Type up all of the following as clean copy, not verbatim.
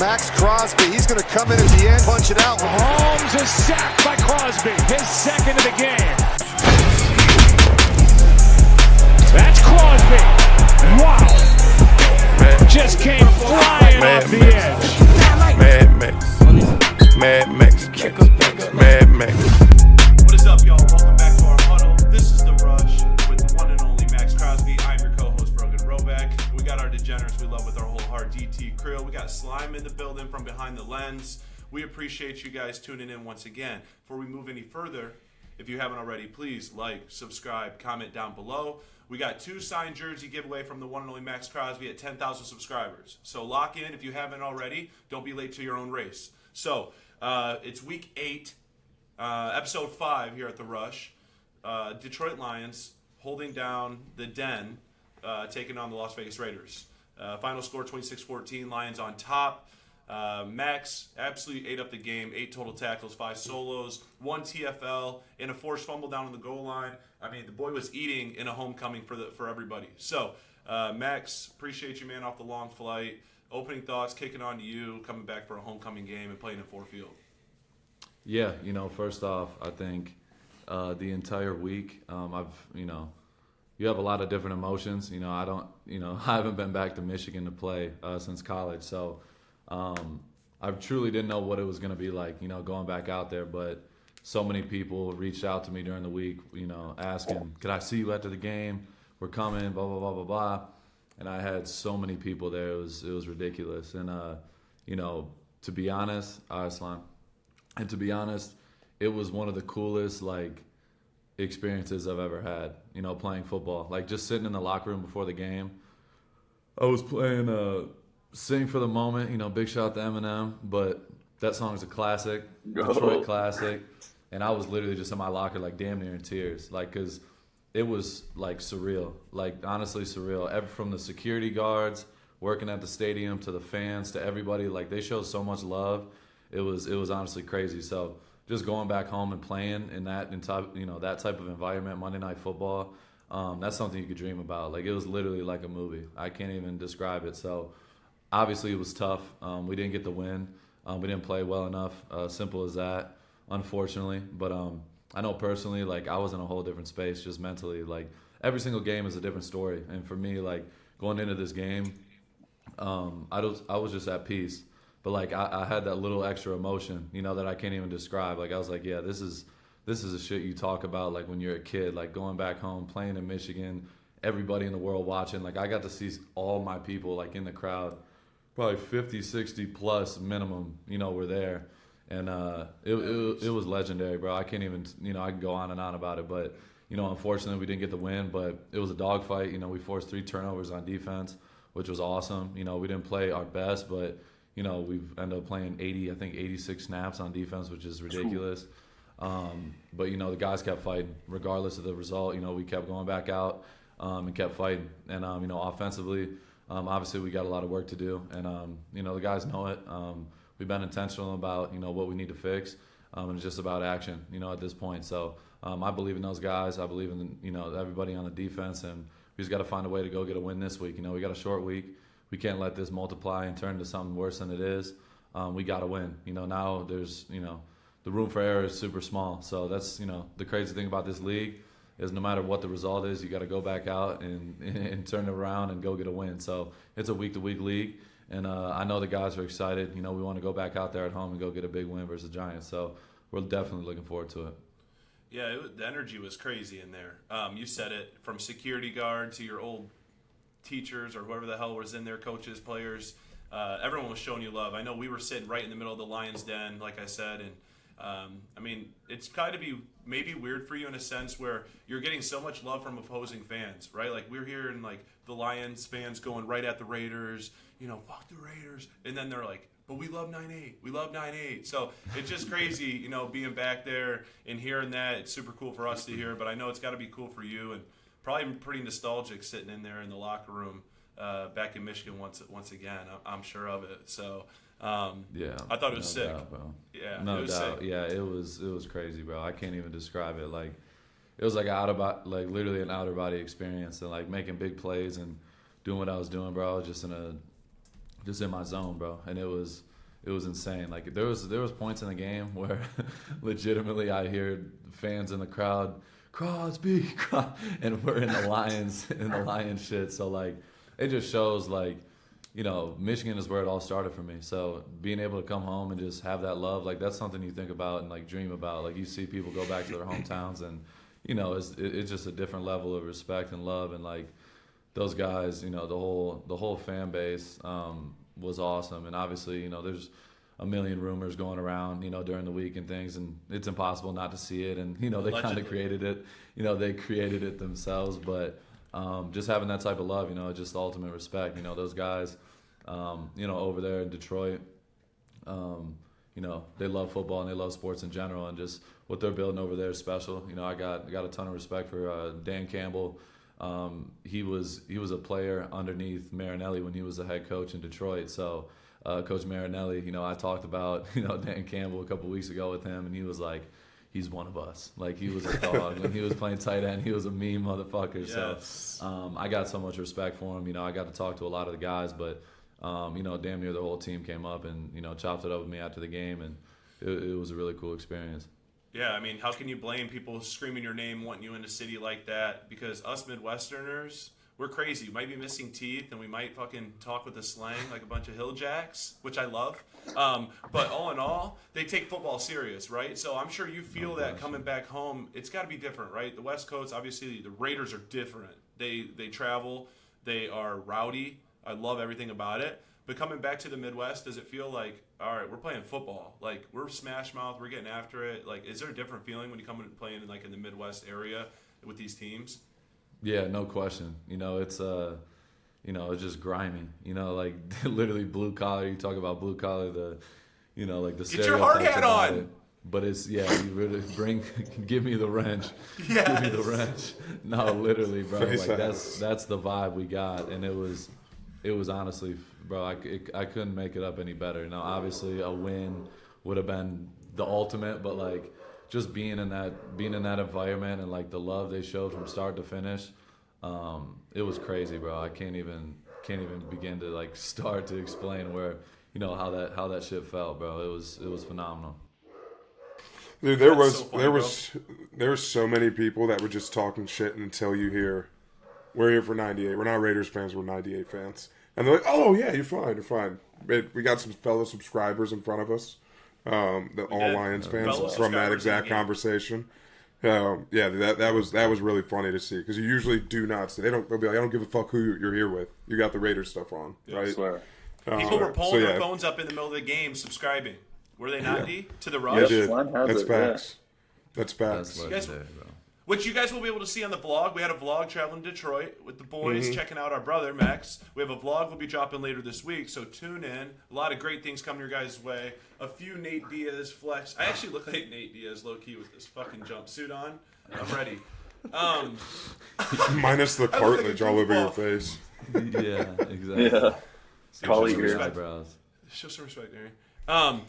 Maxx Crosby, he's going to come in at the end, punch it out. Holmes is sacked by Crosby, his second of the game. That's Crosby. Wow. Mad, just came flying off the edge. Mad Max. Mad Max. Mad Max. What is up, y'all? Welcome back to our huddle. This is The Rush with the one and only Maxx Crosby. I'm your co-host, Brogan Roback. We got our degenerates we love with our whole heart DT crew. We got Slime in the building from behind the lens. We appreciate you guys tuning in once again. Before we move any further, if you haven't already, please like, subscribe, comment down below. We got 2 signed jersey giveaway from the one and only Maxx Crosby at 10,000 subscribers. So lock in if you haven't already. Don't be late to your own race. So it's week 8, episode 5 here at The Rush. Detroit Lions holding down the Den, taking on the Las Vegas Raiders. Final score 26-14, Lions on top. Maxx absolutely ate up the game, 8 total tackles, 5 solos, 1 TFL, and a forced fumble down on the goal line. I mean, the boy was eating in a homecoming for everybody. So, Maxx, appreciate you, man, off the long flight. Opening thoughts, kicking on to you, coming back for a homecoming game and playing in Ford Field. Yeah, first off, I think the entire week, you have a lot of different emotions. I haven't been back to Michigan to play since college, so I truly didn't know what it was going to be like, going back out there. But so many people reached out to me during the week, asking, could I see you after the game? We're coming, blah, blah, blah, blah, blah. And I had so many people there. It was ridiculous. And, to be honest, Slime, and to be honest, it was one of the coolest, experiences I've ever had, playing football. Just sitting in the locker room before the game. I was playing Sing for the Moment, big shout out to Eminem, but that song's a classic, Detroit classic, and I was literally just in my locker, damn near in tears, because it was, surreal, honestly surreal. From the security guards, working at the stadium, to the fans, to everybody, they showed so much love. It was honestly crazy. So just going back home and playing in that type of environment, Monday Night Football, that's something you could dream about. It was literally like a movie. I can't even describe it. So obviously it was tough. We didn't get the win. We didn't play well enough. Simple as that, unfortunately. But I know personally, I was in a whole different space just mentally. Every single game is a different story. And for me, going into this game, I was just at peace. But I had that little extra emotion, that I can't even describe. I was yeah, this is the shit you talk about when you're a kid, going back home, playing in Michigan, everybody in the world watching. I got to see all my people in the crowd, probably 50, 60 plus minimum, were there. And it was legendary, bro. I can't even, I can go on and on about it. But, unfortunately we didn't get the win, but it was a dogfight. We forced 3 turnovers on defense, which was awesome. We didn't play our best, but we've ended up playing 86 snaps on defense, which is ridiculous. But, the guys kept fighting. Regardless of the result, we kept going back out and kept fighting. And, offensively, obviously we got a lot of work to do. And, the guys know it. We've been intentional about, what we need to fix. And it's just about action, at this point. So I believe in those guys. I believe in, everybody on the defense. And we just got to find a way to go get a win this week. We got a short week. We can't let this multiply and turn into something worse than it is. We got to win. Now there's, the room for error is super small. So that's, the crazy thing about this league is no matter what the result is, you got to go back out and turn it around and go get a win. So it's a week-to-week league. And I know the guys are excited. We want to go back out there at home and go get a big win versus the Giants. So we're definitely looking forward to it. Yeah, the energy was crazy in there. You said it, from security guard to your old teachers or whoever the hell was in there, coaches, players, everyone was showing you love. I know we were sitting right in the middle of the Lions Den, like I said, and it's kind of be maybe weird for you in a sense where you're getting so much love from opposing fans, right? We're hearing the Lions fans going right at the Raiders, fuck the Raiders, and then they're but we love 9-8. We love 9-8. So it's just crazy, being back there and hearing that. It's super cool for us to hear, but I know it's got to be cool for you and probably pretty nostalgic sitting in there in the locker room back in Michigan once again. I'm sure of it. So yeah, I thought it was sick. Doubt, bro. Yeah, no it was doubt. Sick. Yeah, it was crazy, bro. I can't even describe it. It was literally an outer body experience, and making big plays and doing what I was doing, bro. I was just in my zone, bro. And it was it was insane. Like there was points in the game where legitimately I hear fans in the crowd, Crosby, and we're in the Lions shit. So like it just shows like, you know, Michigan is where it all started for me. So being able to come home and just have that love, like that's something you think about and like dream about. Like you see people go back to their hometowns and, you know, it's just a different level of respect and love. And like those guys, you know, the whole fan base was awesome. And obviously, you know, there's a million rumors going around, you know, during the week and things, and it's impossible not to see it. And, you know, they kind of created it, you know, they created it themselves. But just having that type of love, you know, just the ultimate respect. You know, those guys, you know, over there in Detroit, you know, they love football and they love sports in general, and just what they're building over there is special. You know, I got a ton of respect for Dan Campbell. He was a player underneath Marinelli when he was the head coach in Detroit. So Coach Marinelli, you know, I talked about, you know, Dan Campbell a couple weeks ago with him, and he was like, he's one of us. Like he was a dog. When he was playing tight end, he was a mean motherfucker. Yes. So I got so much respect for him. You know, I got to talk to a lot of the guys, but you know, damn near the whole team came up and, you know, chopped it up with me after the game, and it was a really cool experience. Yeah, I mean, how can you blame people screaming your name, wanting you in a city like that? Because us Midwesterners, we're crazy. We might be missing teeth, and we might fucking talk with a slang like a bunch of hill jacks, which I love. But all in all, they take football serious, right? So I'm sure you feel that coming back home, it's got to be different, right? The West Coast, obviously, the Raiders are different. They travel. They are rowdy. I love everything about it. But coming back to the Midwest, does it feel like, all right, we're playing football? Like, we're smash mouth, we're getting after it. Like, is there a different feeling when you come and playing in the Midwest area with these teams? Yeah, no question. You know, it's you know, it's just grimy. You know, like literally blue collar. You talk about blue collar, you know, like the get your hard hat on. It. But it's you really give me the wrench. Yes. Give me the wrench. No, literally, bro. Like that's the vibe we got, and it was honestly, bro, I couldn't make it up any better. Now, obviously, a win would have been the ultimate, but like just being in that environment and like the love they showed from start to finish, it was crazy, bro. I can't even begin to like start to explain where, you know, how that shit felt, bro. It was phenomenal. Dude, there were so many people that were just talking shit until you hear, we're here for 98. We're not Raiders fans, we're 98 fans. And they're like, oh, yeah, you're fine. We got some fellow subscribers in front of us, the all Lions fans from that exact conversation. That was really funny to see, because you usually do not see. They'll be like, I don't give a fuck who you're here with. You got the Raiders stuff on, right? I swear. People were pulling their phones up in the middle of the game, subscribing. Were they not, D? To the Rush? They did. That's facts. That's facts. Which you guys will be able to see on the vlog. We had a vlog traveling to Detroit with the boys, checking out our brother, Maxx. We have a vlog we'll be dropping later this week, so tune in. A lot of great things coming your guys' way. A few Nate Diaz flex. I actually look like Nate Diaz low-key with this fucking jumpsuit on. I'm ready. Minus the cartilage all over your face. Yeah, exactly. Yeah. Call your eyebrows. Show some respect, Darren.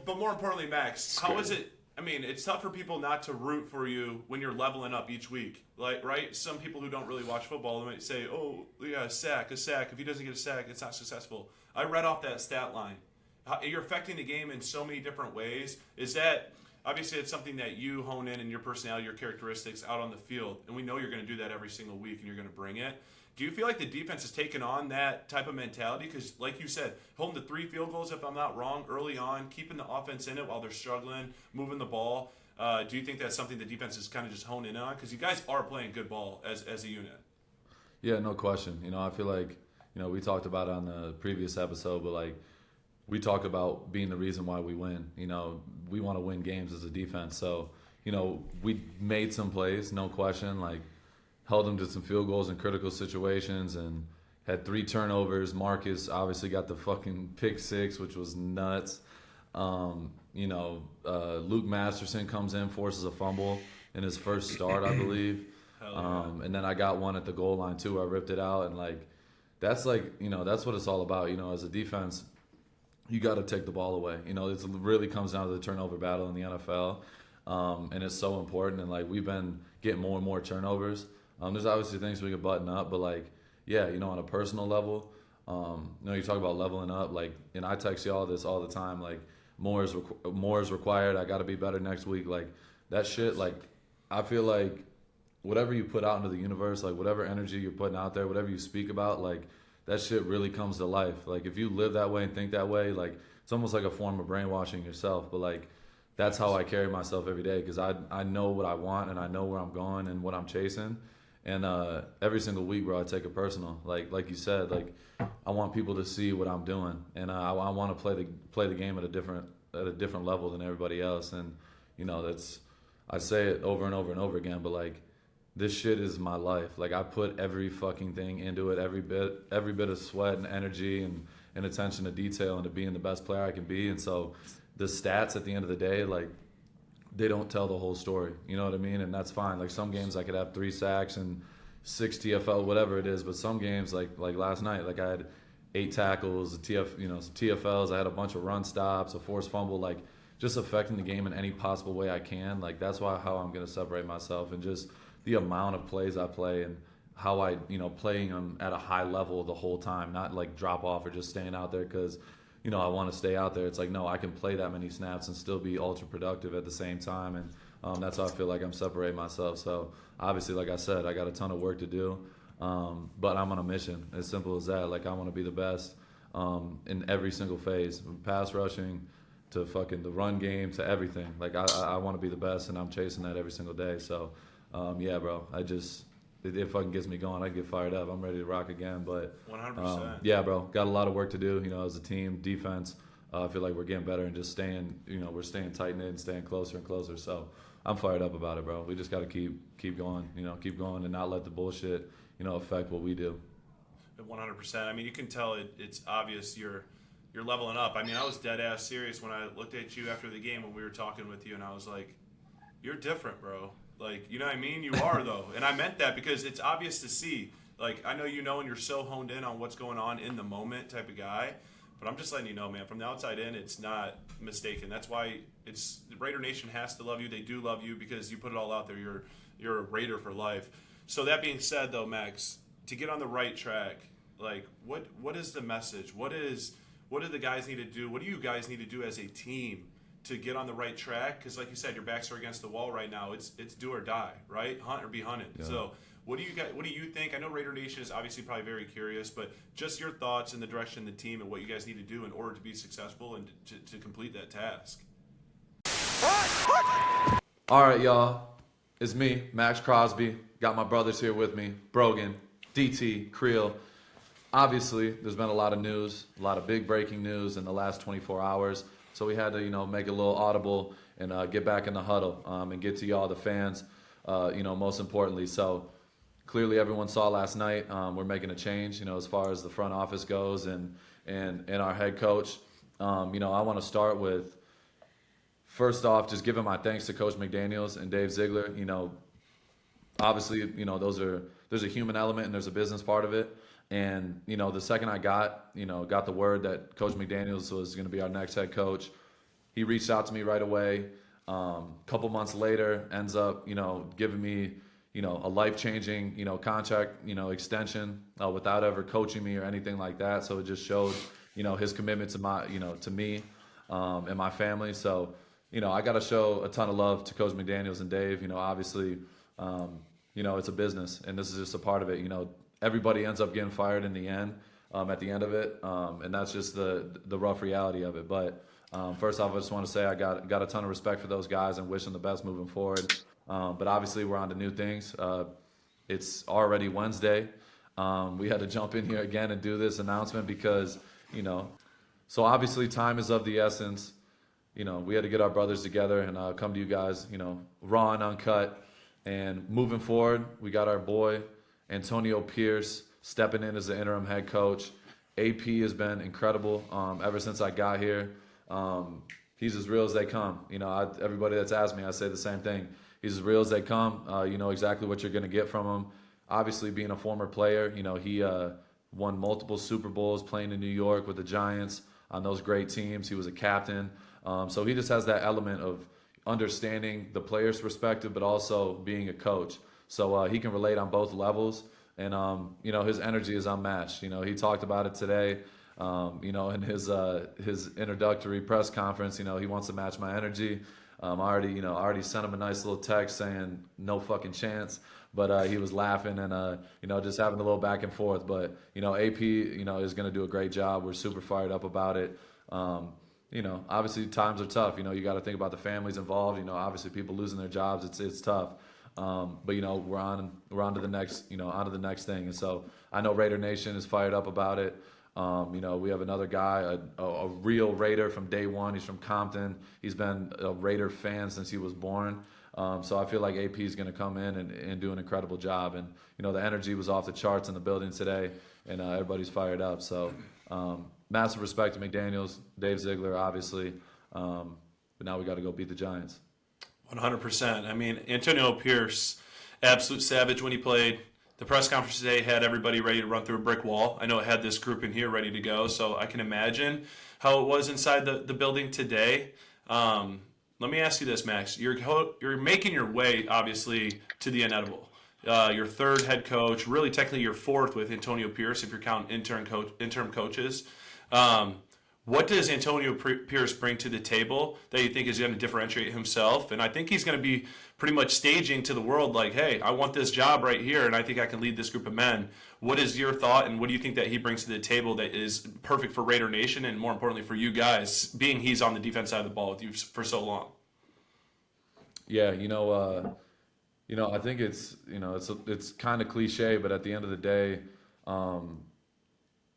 But more importantly, Maxx, how is it? I mean, it's tough for people not to root for you when you're leveling up each week. Like, right? Some people who don't really watch football, they might say, oh, yeah, a sack. If he doesn't get a sack, it's not successful. I read off that stat line. You're affecting the game in so many different ways. Is that, obviously, it's something that you hone in your personality, your characteristics out on the field. And we know you're going to do that every single week, and you're going to bring it. Do you feel like the defense has taken on that type of mentality? Because, like you said, holding the 3 field goals, if I'm not wrong, early on, keeping the offense in it while they're struggling, moving the ball. Do you think that's something the defense is kind of just honing in on? Because you guys are playing good ball as a unit. Yeah, no question. You know, I feel like, you know, we talked about it on the previous episode, but, like, we talk about being the reason why we win. You know, we want to win games as a defense. So, you know, we made some plays, no question, like, held them to some field goals in critical situations and had 3 turnovers. Marcus obviously got the fucking pick 6, which was nuts. You know, Luke Masterson comes in, forces a fumble in his first start, I believe. And then I got one at the goal line too. I ripped it out, and like that's like, you know, that's what it's all about. You know, as a defense, you got to take the ball away. You know, it really comes down to the turnover battle in the NFL, and it's so important. And like we've been getting more and more turnovers. There's obviously things we could button up, but like, yeah, you know, on a personal level, You talk about leveling up, like, and I text y'all this all the time, like, more is required. I got to be better next week. Like, that shit, like, I feel like whatever you put out into the universe, like, whatever energy you're putting out there, whatever you speak about, like, that shit really comes to life. Like, if you live that way and think that way, like, it's almost like a form of brainwashing yourself. But, like, that's how I carry myself every day, because I know what I want and I know where I'm going and what I'm chasing. And every single week, bro, I take it personal. Like you said, like, I want people to see what I'm doing, and I want to play the game at a different level than everybody else. And I say it over and over and over again, but, like, this shit is my life. Like, I put every fucking thing into it, every bit of sweat and energy and attention to detail into being the best player I can be. And so the stats at the end of the day, like, they don't tell the whole story. You know what I mean? And that's fine. Like, some games I could have 3 sacks and 6 TFL, whatever it is. But some games, like last night, like, I had 8 tackles, some TFLs. I had a bunch of run stops, a forced fumble, like, just affecting the game in any possible way I can. Like, that's how I'm going to separate myself, and just the amount of plays I play and how I, playing them at a high level the whole time, not like drop off or just staying out there because I want to stay out there. It's like, no, I can play that many snaps and still be ultra productive at the same time. And that's how I feel like I'm separating myself. So obviously, like I said, I got a ton of work to do, but I'm on a mission. As simple as that. Like, I want to be the best in every single phase, from pass rushing to fucking the run game to everything. Like, I want to be the best, and I'm chasing that every single day. So yeah, bro, it fucking gets me going. I get fired up. I'm ready to rock again. But 100%. Yeah, bro, got a lot of work to do. As a team, defense. I feel like we're getting better and just staying. We're staying tight knit and staying closer and closer. So I'm fired up about it, bro. We just got to keep going. Keep going and not let the bullshit affect what we do. 100%. I mean, you can tell it's obvious you're leveling up. I mean, I was dead ass serious when I looked at you after the game when we were talking with you, and I was like, "You're different, bro." Like, you know what I mean? You are, though. And I meant that because it's obvious to see. Like, I know and you're so honed in on what's going on in the moment type of guy. But I'm just letting you know, man, from the outside in, it's not mistaken. That's why the Raider Nation has to love you. They do love you because you put it all out there. You're a Raider for life. So that being said, though, Max, to get on the right track, like, what is the message? What do the guys need to do? What do you guys need to do as a team to get on the right track? Because, like you said, your backs are against the wall right now. It's do or die, right? Hunt or be hunted. Yeah. So what do you think? I know Raider Nation is obviously probably very curious, but just your thoughts in the direction of the team and what you guys need to do in order to be successful and to complete that task. All right, y'all. It's me, Maxx Crosby. Got my brothers here with me, Brogan, DT, Creel. Obviously, there's been a lot of news, a lot of big breaking news in the last 24 hours. So we had to, make a little audible and get back in the huddle and get to y'all, the fans, most importantly. So clearly everyone saw last night we're making a change, as far as the front office goes and our head coach. I want to start with, first off, just giving my thanks to Coach McDaniels and Dave Ziegler. Obviously, there's a human element and there's a business part of it. And, the second I got the word that Coach McDaniels was going to be our next head coach, he reached out to me right away. Couple months later, ends up, giving me, a life-changing, contract, extension without ever coaching me or anything like that. So it just showed, his commitment to to me and my family. So, I got to show a ton of love to Coach McDaniels and Dave. Obviously, it's a business and this is just a part of it. Everybody ends up getting fired in the end, at the end of it, and that's just the rough reality of it. But first off, I just want to say I got a ton of respect for those guys and wish them the best moving forward. But obviously, we're on to new things. It's already Wednesday. We had to jump in here again and do this announcement because, so obviously time is of the essence. We had to get our brothers together and come to you guys, raw and uncut. And moving forward, we got our boy Antonio Pierce stepping in as the interim head coach. AP has been incredible ever since I got here. He's as real as they come. Everybody that's asked me, I say the same thing. He's as real as they come. You know exactly what you're going to get from him. Obviously, being a former player, he won multiple Super Bowls playing in New York with the Giants on those great teams. He was a captain. So he just has that element of understanding the player's perspective, but also being a coach. So he can relate on both levels. And, his energy is unmatched. He talked about it today, in his introductory press conference. He wants to match my energy. I already sent him a nice little text saying no fucking chance. But he was laughing and, just having a little back and forth. But, AP, is going to do a great job. We're super fired up about it. Obviously times are tough. You got to think about the families involved. Obviously people losing their jobs. It's tough. But we're on to the next, on to the next thing. And so I know Raider Nation is fired up about it. We have another guy, a real Raider from day one. He's from Compton. He's been a Raider fan since he was born. So I feel like AP is going to come in and do an incredible job. And, the energy was off the charts in the building today, and everybody's fired up. So massive respect to McDaniels, Dave Ziegler, obviously. But now we got to go beat the Giants. 100%. I mean, Antonio Pierce, absolute savage when he played. The press conference today had everybody ready to run through a brick wall. I know it had this group in here ready to go, so I can imagine how it was inside the building today. Let me ask you this, Max. You're making your way, obviously, to the inedible. Your third head coach, really technically your fourth with Antonio Pierce, if you're counting interim coaches. What does Antonio Pierce bring to the table that you think is going to differentiate himself? And I think he's going to be pretty much staging to the world like, hey, I want this job right here, and I think I can lead this group of men. What is your thought, and what do you think that he brings to the table that is perfect for Raider Nation and, more importantly, for you guys, being he's on the defense side of the ball with you for so long? Yeah, I think it's kind of cliche, but at the end of the day,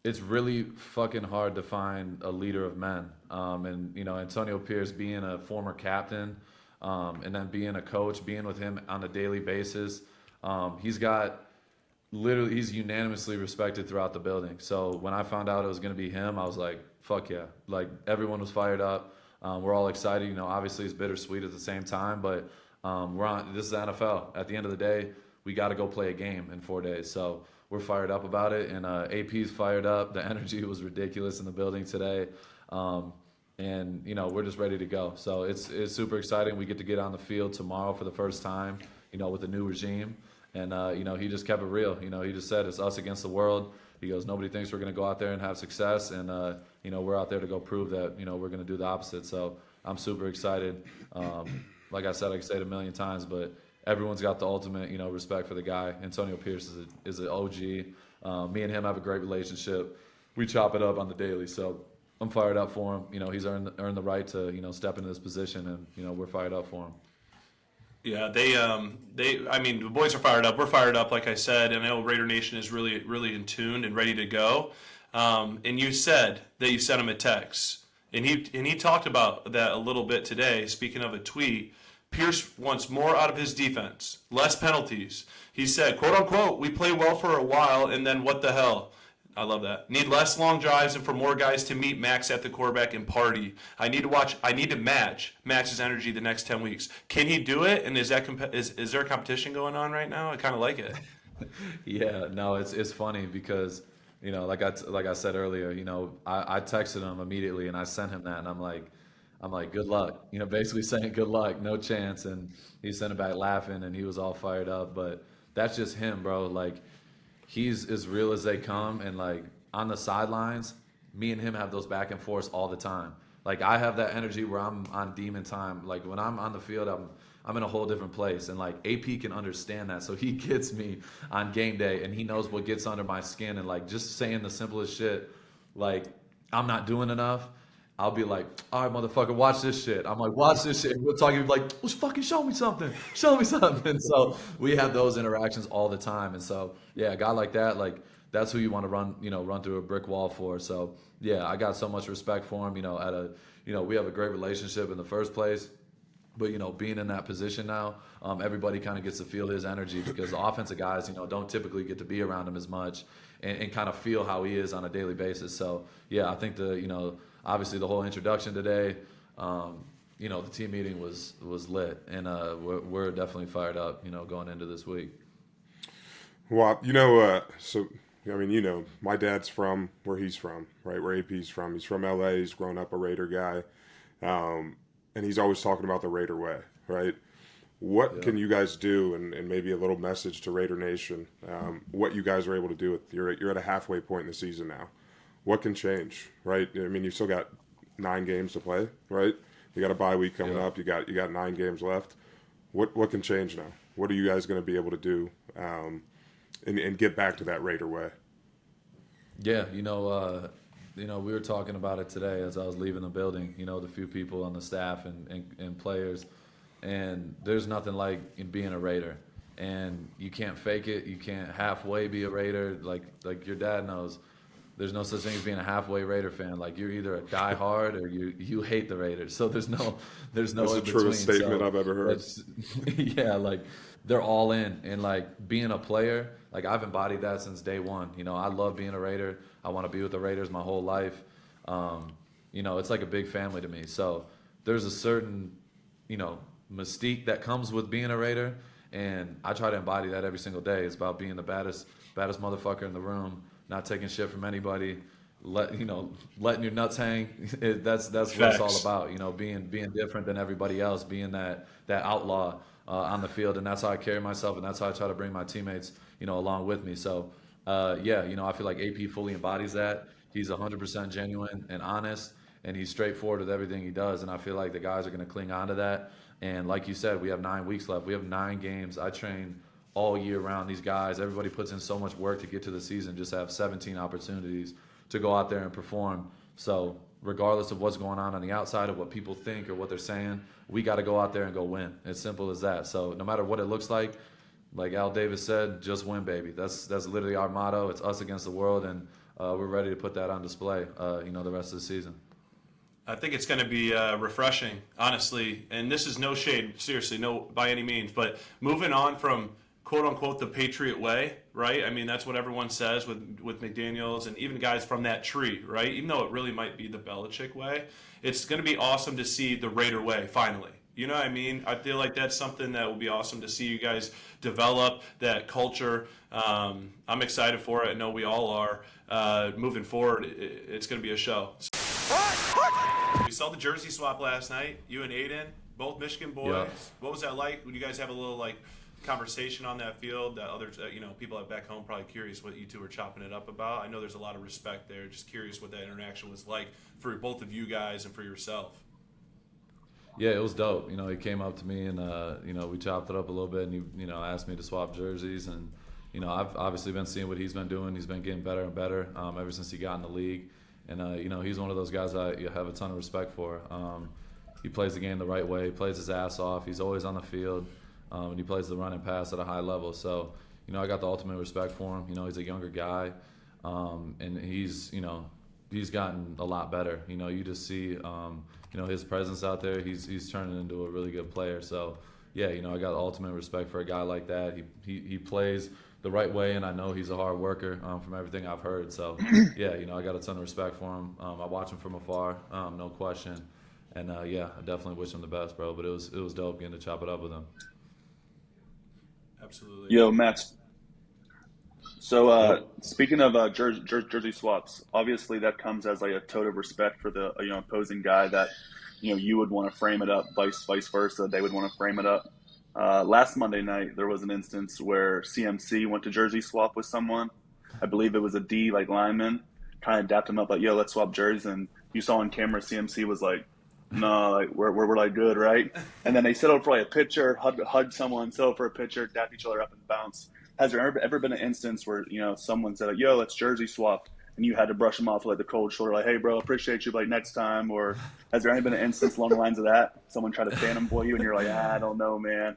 it's really fucking hard to find a leader of men. Antonio Pierce being a former captain, and then being a coach, being with him on a daily basis, he's unanimously respected throughout the building. So when I found out it was going to be him, I was like, fuck yeah. Like, everyone was fired up. We're all excited. Obviously it's bittersweet at the same time, but this is the NFL. At the end of the day, we got to go play a game in 4 days. So we're fired up about it, and AP's fired up. The energy was ridiculous in the building today, and we're just ready to go. So it's super exciting. We get to get on the field tomorrow for the first time, with the new regime, and he just kept it real. He just said it's us against the world. He goes, nobody thinks we're going to go out there and have success, and we're out there to go prove that we're going to do the opposite. So I'm super excited. Like I said, I can say it a million times, but everyone's got the ultimate, respect for the guy. Antonio Pierce is an OG. Me and him have a great relationship. We chop it up on the daily, so I'm fired up for him. He's earned the right to, step into this position, and we're fired up for him. Yeah, the boys are fired up. We're fired up, like I said, and I know Raider Nation is really, really in tune and ready to go. And you said that you sent him a text, and he talked about that a little bit today. Speaking of a tweet, Pierce wants more out of his defense, less penalties. He said, quote unquote, we play well for a while, and then what the hell? I love that. Need less long drives and for more guys to meet Maxx at the quarterback and party. I need to match Maxx's energy the next 10 weeks. Can he do it? And is there a competition going on right now? I kind of like it. Yeah, no, it's funny because, like I said earlier, I texted him immediately and I sent him that, and I'm like, good luck, basically saying good luck, no chance. And he sent it back laughing, and he was all fired up. But that's just him, bro. Like, he's as real as they come. And like, on the sidelines, me and him have those back and forths all the time. Like, I have that energy where I'm on demon time. Like, when I'm on the field, I'm in a whole different place. And like, AP can understand that. So he gets me on game day, and he knows what gets under my skin. And like, just saying the simplest shit, like, I'm not doing enough, I'll be like, all right, motherfucker, watch this shit. I'm like, watch this shit. And we're talking like, well, fucking show me something. Show me something. And so we have those interactions all the time. And so, yeah, a guy like that, like, that's who you want to run through a brick wall for. So, yeah, I got so much respect for him. We have a great relationship in the first place. But, being in that position now, everybody kind of gets to feel his energy, because the offensive guys, don't typically get to be around him as much and kind of feel how he is on a daily basis. So, yeah, I think obviously the whole introduction today, the team meeting was lit, and we're definitely fired up, going into this week. Well, my dad's from where he's from, right? Where AP's from. He's from LA. He's grown up a Raider guy. And he's always talking about the Raider way, right? What can you guys do, and maybe a little message to Raider Nation, what you guys are able to do with you're at a halfway point in the season now. What can change, right? I mean, you've still got 9 games to play, right? You got a bye week coming up. You got 9 games left. What can change now? What are you guys going to be able to do and get back to that Raider way? Yeah, we were talking about it today as I was leaving the building. The few people on the staff and players, and there's nothing like being a Raider. And you can't fake it. You can't halfway be a Raider. Like your dad knows, there's no such thing as being a halfway Raider fan. Like, you're either a die-hard or you hate the Raiders. So there's no That's in the between. truest statement So I've ever heard. yeah, like, they're all in. And like, being a player, like, I've embodied that since day one. I love being a Raider. I want to be with the Raiders my whole life. It's like a big family to me. So there's a certain, mystique that comes with being a Raider, and I try to embody that every single day. It's about being the baddest motherfucker in the room, not taking shit from anybody, letting your nuts hang. That's what it's all about. Being different than everybody else, being that outlaw on the field, and that's how I carry myself, and that's how I try to bring my teammates, along with me. So, I feel like AP fully embodies that. He's 100% genuine and honest, and he's straightforward with everything he does. And I feel like the guys are going to cling on to that. And like you said, we have 9 weeks left. We have 9 games. I train all year round these guys. Everybody puts in so much work to get to the season, just to have 17 opportunities to go out there and perform. So regardless of what's going on the outside, of what people think or what they're saying, we got to go out there and go win. It's simple as that. So no matter what it looks like Al Davis said, just win, baby. That's literally our motto. It's us against the world, and we're ready to put that on display, the rest of the season. I think it's going to be refreshing, honestly. And this is no shade, seriously, no by any means. But moving on from quote unquote the Patriot way, right? I mean, that's what everyone says with McDaniels and even guys from that tree, right? Even though it really might be the Belichick way, it's going to be awesome to see the Raider way finally. You know what I mean? I feel like that's something that will be awesome to see you guys develop, that culture. I'm excited for it. I know we all are. Moving forward, it's going to be a show. We saw the jersey swap last night. You and Aiden, both Michigan boys. Yeah. What was that like? Would you guys have a little conversation on that field? That others, people back home probably curious what you two were chopping it up about. I know there's a lot of respect there. Just curious what that interaction was like for both of you guys and for yourself. Yeah, it was dope. He came up to me and, we chopped it up a little bit, and he, asked me to swap jerseys. And, I've obviously been seeing what he's been doing. He's been getting better and better ever since he got in the league. And, he's one of those guys I have a ton of respect for. He plays the game the right way. He plays his ass off. He's always on the field. And he plays the run and pass at a high level. So, I got the ultimate respect for him. He's a younger guy. And he's gotten a lot better. You just see, his presence out there. He's turning into a really good player. So, yeah, I got ultimate respect for a guy like that. He plays the right way, and I know he's a hard worker from everything I've heard. So, yeah, I got a ton of respect for him. I watch him from afar, no question. And, I definitely wish him the best, bro. But it was dope getting to chop it up with him. Absolutely. Yo, Max. So, speaking of jersey swaps, obviously that comes as a total respect for the opposing guy that you would want to frame it up, vice versa. They would want to frame it up. Last Monday night, there was an instance where CMC went to jersey swap with someone. I believe it was a D lineman. Kind of dapped him up let's swap jerseys. And you saw on camera, CMC was like, no, we're good, right? And then they settled for a picture, hugged someone, settled for a picture, dapped each other up and bounced. Has there ever been an instance where someone said yo, let's jersey swap, and you had to brush them off with the cold shoulder, hey bro, appreciate you, next time? Or has there been an instance along the lines of that? Someone tried to fanboy you, and you're I don't know, man.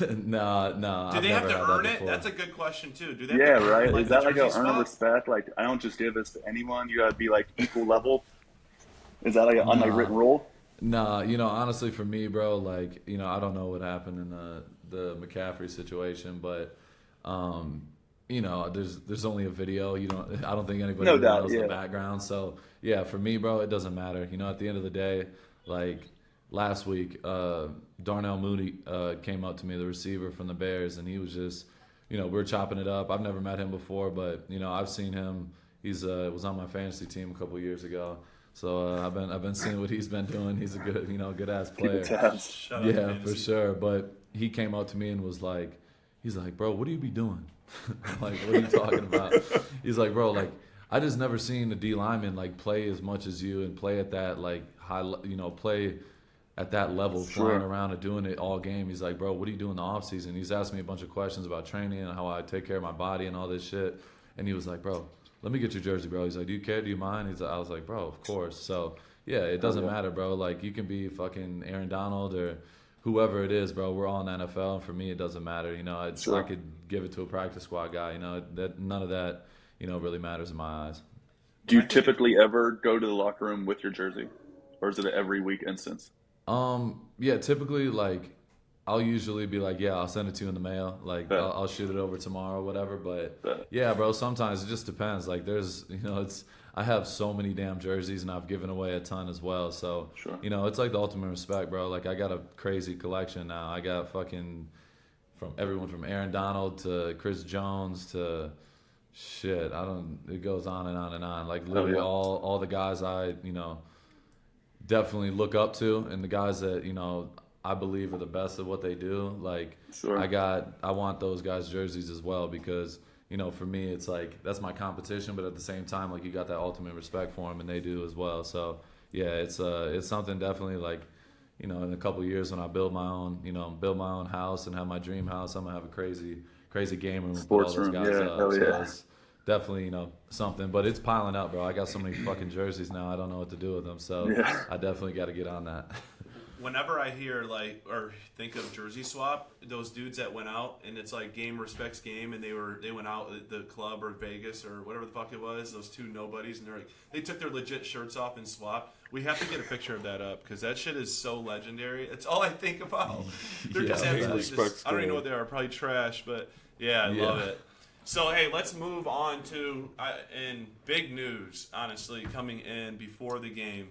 No. Do they have to earn it? That's a good question too. Do they? Yeah, have to right. earn, Is that the a swap? earn respect? I don't just give this to anyone. You gotta be equal level. Is that an unwritten rule? Nah, honestly, for me, bro, I don't know what happened in the McCaffrey situation, but there's only a video. I don't think anybody knows the background. So yeah, for me, bro, it doesn't matter. At the end of the day, last week, Darnell Mooney came up to me, the receiver from the Bears, and he was just, we were chopping it up. I've never met him before, but I've seen him. He's was on my fantasy team a couple years ago. So I've been seeing what he's been doing. He's a good ass player. Shut up, Yeah, fantasy. for sure. But he came up to me and was like, he's like, bro, what do you be doing? I'm like, what are you talking about? He's like, bro, like, I just never seen the D lineman like play as much as you and play at that like high, play at that level, flying around and doing it all game. He's like, bro, what do you do in the off season? He's asking me a bunch of questions about training and how I take care of my body and all this shit. And he was like, bro, let me get your jersey, bro. He's like, do you care? Do you mind? I was like, bro, of course. So yeah, it doesn't matter, bro. Like, you can be fucking Aaron Donald or whoever it is, bro. We're all in the NFL, and for me, it doesn't matter. I could give it to a practice squad guy. That none of that, really matters in my eyes. Do you typically ever go to the locker room with your jersey, or is it an every week instance? Yeah, typically, like, I'll usually be like, yeah, I'll send it to you in the mail. Like, I'll shoot it over tomorrow or whatever. But yeah, bro, sometimes it just depends. Like, there's, I have so many damn jerseys, and I've given away a ton as well. So, it's like the ultimate respect, bro. Like, I got a crazy collection now. I got fucking from everyone from Aaron Donald to Chris Jones to shit. It goes on and on and on. Like, literally all the guys I, definitely look up to, and the guys that, I believe are the best at what they do. Like, I want those guys' jerseys as well, because, for me, it's like, that's my competition, but at the same time, like, you got that ultimate respect for them, and they do as well. So yeah, it's something definitely, like, in a couple of years when I build my own house and have my dream house, I'm gonna have a crazy game room with all those guys up. So it's definitely, something, but it's piling up, bro. I got so many fucking jerseys now, I don't know what to do with them. So I definitely got to get on that. Whenever I hear or think of jersey swap, those dudes that went out and it's like game respects game, and they went out at the club or Vegas or whatever the fuck it was, those two nobodies, and they took their legit shirts off and swapped. We have to get a picture of that up, because that shit is so legendary. It's all I think about. They're just absolutely I don't even know what they are. Probably trash, but I love it. So, hey, let's move on to in big news, honestly, coming in before the game.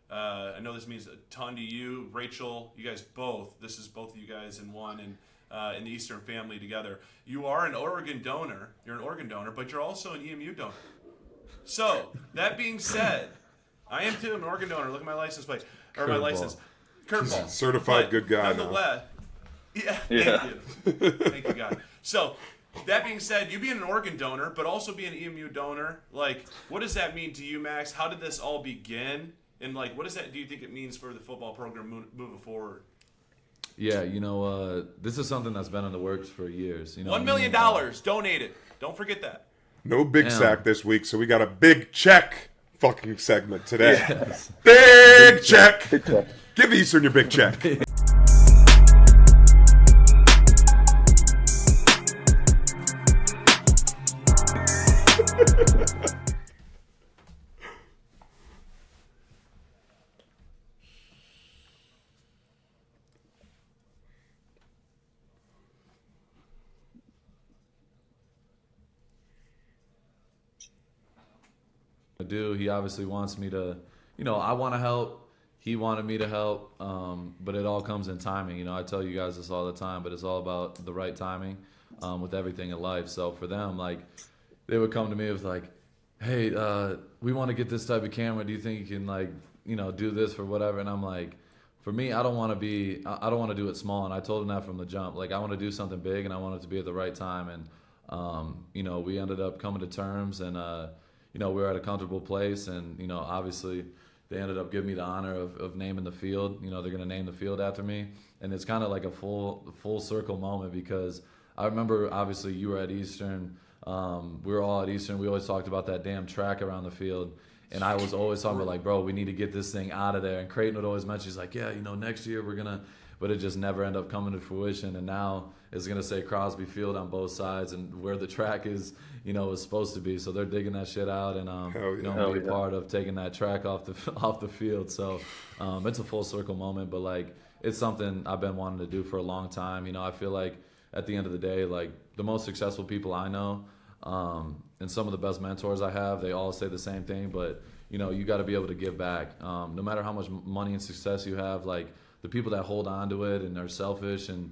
I know this means a ton to you, Rachel. You guys both. This is both of you guys in one, and in the Eastern family together. You are an organ donor. You're an organ donor, but you're also an EMU donor. So, that being said, I am too an organ donor. Look at my license plate. Or my license. Curveball. Certified good guy. Nonetheless. Yeah, thank you. Thank you, God. So, that being said, you being an organ donor, but also being an EMU donor, like, what does that mean to you, Max? How did this all begin? And, like, what do you think it means for the football program moving forward? Yeah, this is something that's been in the works for years. $1 million donated. Don't forget that. No big sack this week, so we got a big check fucking segment today. Yes. Big check. Give Eastern your big check. He obviously wants me to, I want to help. He wanted me to help, but it all comes in timing. I tell you guys this all the time, but it's all about the right timing with everything in life. So for them, like, they would come to me with like, hey, we want to get this type of camera. Do you think you can, like, do this for whatever? And I'm like, for me, I don't want to do it small. And I told him that from the jump. Like, I want to do something big, and I want it to be at the right time. And, we ended up coming to terms, and, we were at a comfortable place, and, obviously they ended up giving me the honor of naming the field. They're going to name the field after me. And it's kind of like a full circle moment, because I remember, obviously, you were at Eastern. We were all at Eastern. We always talked about that damn track around the field. And I was always talking about, like, bro, we need to get this thing out of there. And Creighton would always mention, he's like, yeah, next year we're going to, but it just never ended up coming to fruition. And now it's going to say Crosby Field on both sides, and where the track is, is supposed to be. So they're digging that shit out, and be a part of taking that track off the field. So it's a full circle moment, but, like, it's something I've been wanting to do for a long time. I feel like at the end of the day, like, the most successful people I know, and some of the best mentors I have, they all say the same thing, but you got to be able to give back. No matter how much money and success you have, like, the people that hold on to it and are selfish and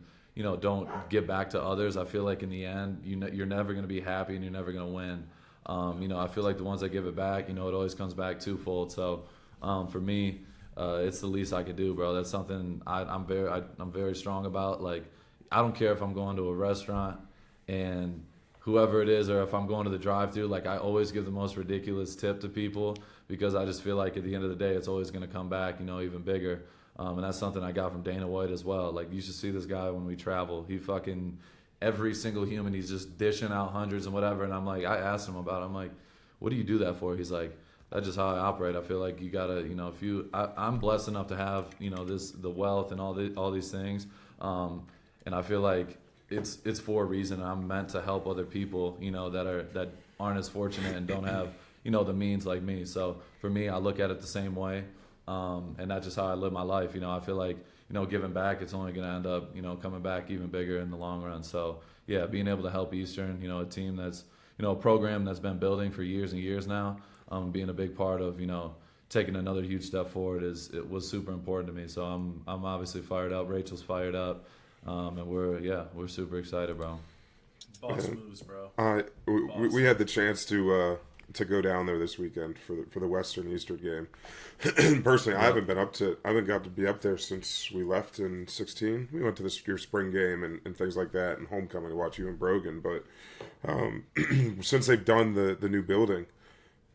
don't give back to others, I feel like in the end you're never going to be happy, and you're never going to win. I feel like the ones that give it back, it always comes back twofold. So for me, it's the least I could do, bro. That's something I'm very strong about. Like, I don't care if I'm going to a restaurant and whoever it is, or if I'm going to the drive-thru, like, I always give the most ridiculous tip to people because I just feel like at the end of the day, it's always going to come back, even bigger. And that's something I got from Dana White as well. Like, you should see this guy when we travel. He fucking, every single human, he's just dishing out hundreds and whatever. And I'm like, I asked him about it. I'm like, what do you do that for? He's like, that's just how I operate. I feel like you gotta, I'm blessed enough to have, the wealth and all these things. And I feel like it's for a reason. I'm meant to help other people, that aren't as fortunate and don't have, the means like me. So for me, I look at it the same way. And that's just how I live my life. I feel like, giving back, it's only going to end up, coming back even bigger in the long run. So yeah, being able to help Eastern, a team that's, a program that's been building for years and years now, being a big part of, taking another huge step forward it was super important to me. So I'm obviously fired up. Rachel's fired up. And we're super excited, bro. Boss moves, bro. We had the chance to go down there this weekend for the Western Eastern game. Personally, I haven't got to be up there since we left in 2016. We went to your spring game and things like that, and homecoming to watch you and Brogan. But since they've done the new building,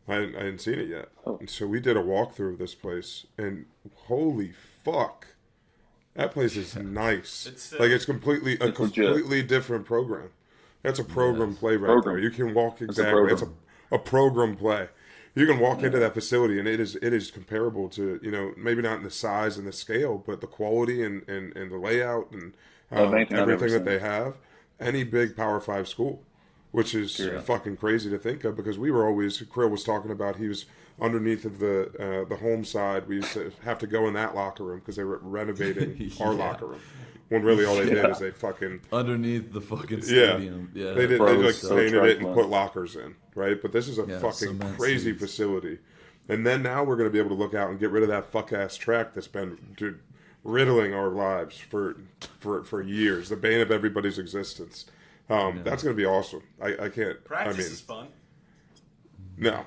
I hadn't seen it yet. And so we did a walkthrough of this place, and holy fuck, that place is nice. It's completely different program. That's a program play right there. You can walk exactly. It's a program play. You can walk into that facility, and it is comparable to, maybe not in the size and the scale, but the quality and the layout and everything that they have. Any big Power 5 school, which is fucking crazy to think of, because we were always, Krill was talking about, he was underneath of the home side. We used to have to go in that locker room because they were renovating our locker room. When really all they did is they fucking underneath the fucking stadium. Yeah. They painted it and put lockers in, right? But this is a fucking crazy facility. And then now we're going to be able to look out and get rid of that fuck ass track that's been riddling our lives for years, the bane of everybody's existence. That's going to be awesome. I can't. Practice is fun. No,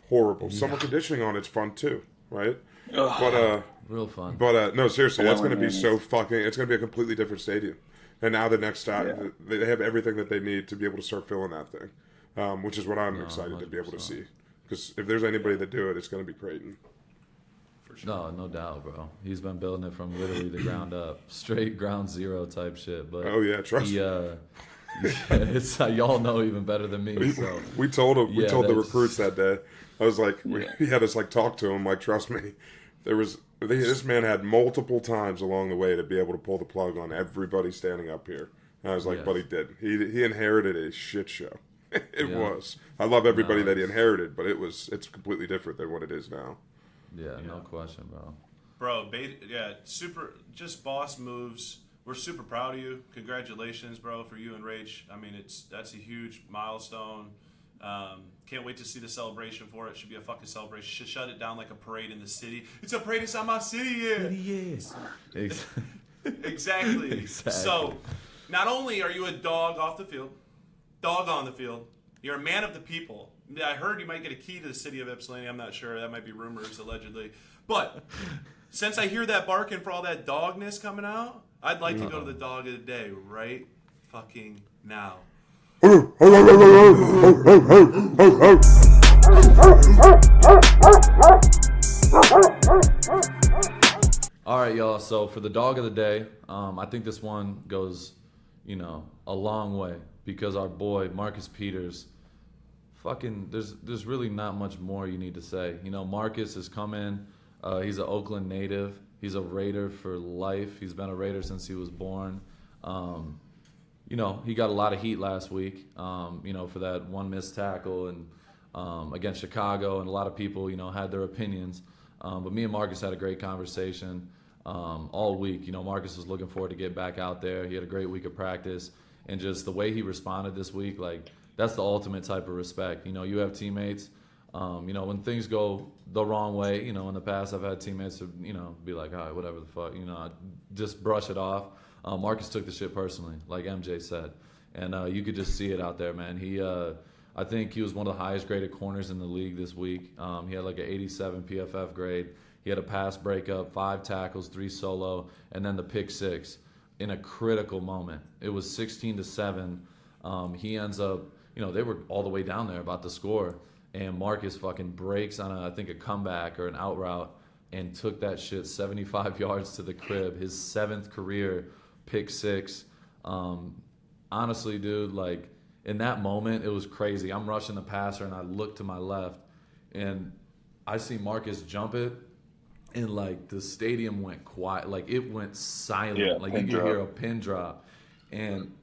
horrible. Summer conditioning on it's fun too, right? But real fun. But no, seriously, that's going to be so fucking. It's going to be a completely different stadium. And now the next time, they have everything that they need to be able to start filling that thing, which is what I'm excited to be able to see. Because if there's anybody that do it, it's going to be Creighton. For sure. No doubt, bro. He's been building it from literally the ground up, straight ground zero type shit. But trust me. It's y'all know even better than me. So we told him. We told the recruits that day. I was like, we had us talk to him. Like, trust me, this man had multiple times along the way to be able to pull the plug on everybody standing up here. And I was like, but he didn't. He inherited a shit show. It was. I love everybody that he inherited, but it's completely different than what it is now. Yeah, no question, bro. Bro, super, just boss moves. We're super proud of you. Congratulations, bro, for you and Rach. I mean, that's a huge milestone. Can't wait to see the celebration for it. Should be a fucking celebration. Should shut it down like a parade in the city. It's a parade inside my city, Yes. Exactly. So, not only are you a dog off the field, dog on the field, you're a man of the people. I heard you might get a key to the city of Ypsilanti. I'm not sure. That might be rumors, allegedly. But since I hear that barking for all that dogness coming out, I'd like to go to the dog of the day right fucking now. All right, y'all. So for the dog of the day, I think this one goes, a long way because our boy Marcus Peters. There's really not much more you need to say. Marcus has come in. He's an Oakland native. He's a Raider for life. He's been a Raider since he was born. He got a lot of heat last week, for that one missed tackle and against Chicago, and a lot of people, had their opinions. But me and Marcus had a great conversation all week. Marcus was looking forward to get back out there. He had a great week of practice, and just the way he responded this week, that's the ultimate type of respect. You have teammates. When things go the wrong way, in the past I've had teammates who, be like, all right, whatever the fuck, just brush it off. Marcus took the shit personally, like MJ said. And you could just see it out there, man. I think he was one of the highest graded corners in the league this week. He had like an 87 PFF grade. He had a pass breakup, 5 tackles, 3 solo, and then the pick 6 in a critical moment. It was 16-7. He ends up, they were all the way down there about to score, and Marcus fucking breaks on I think a comeback or an out route and took that shit 75 yards to the crib. His 7th career pick 6. Honestly, dude, like in that moment, it was crazy. I'm rushing the passer, and I look to my left, and I see Marcus jump it, and like the stadium went quiet. Like it went silent. Yeah, like you could hear a pin drop. And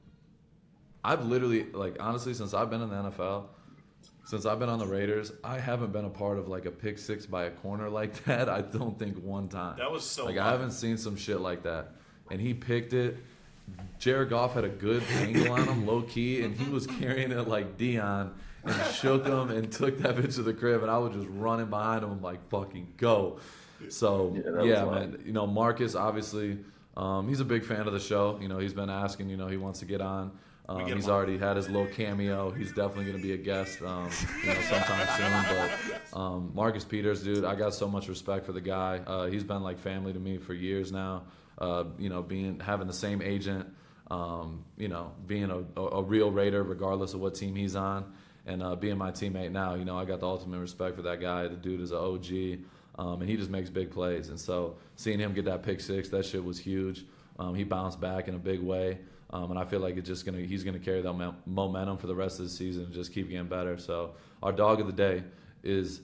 I've literally, like, honestly, since I've been in the NFL, since I've been on the Raiders, I haven't been a part of like a pick 6 by a corner like that. I don't think one time. That was so like wild. I haven't seen some shit like that. And he picked it. Jared Goff had a good angle on him, low key, and he was carrying it like Dion and shook him and took that bitch to the crib, and I was just running behind him like, fucking go. So yeah, man. Marcus obviously, he's a big fan of the show. He's been asking. He wants to get on. He's already had his little cameo. He's definitely going to be a guest, sometime soon. But Marcus Peters, dude, I got so much respect for the guy. He's been like family to me for years now. Having the same agent, being a real Raider regardless of what team he's on, and being my teammate now. I got the ultimate respect for that guy. The dude is an OG. And he just makes big plays. And so seeing him get that pick 6, that shit was huge. He bounced back in a big way. And I feel like he's gonna carry that momentum for the rest of the season and just keep getting better. So our dog of the day is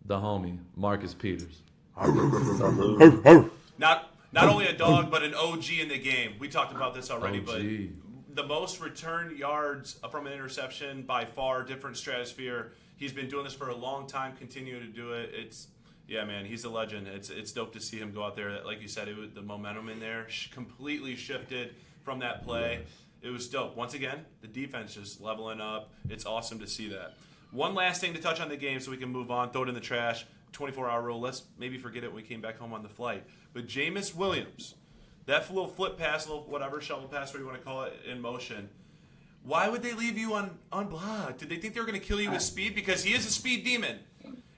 the homie, Marcus Peters. Not only a dog, but an OG in the game. We talked about this already, OG. But the most return yards from an interception by far, different stratosphere. He's been doing this for a long time, continuing to do it. Yeah, man, he's a legend. It's dope to see him go out there. Like you said, the momentum in there completely shifted from that play. Yes. It was dope. Once again, the defense just leveling up. It's awesome to see that. One last thing to touch on the game so we can move on, throw it in the trash. 24-hour rule. Let's maybe forget it when we came back home on the flight. But Jameis Williams, that little flip pass, little whatever, shovel pass, whatever you want to call it, in motion, why would they leave you unblocked? Did they think they were going to kill you with speed? Because he is a speed demon.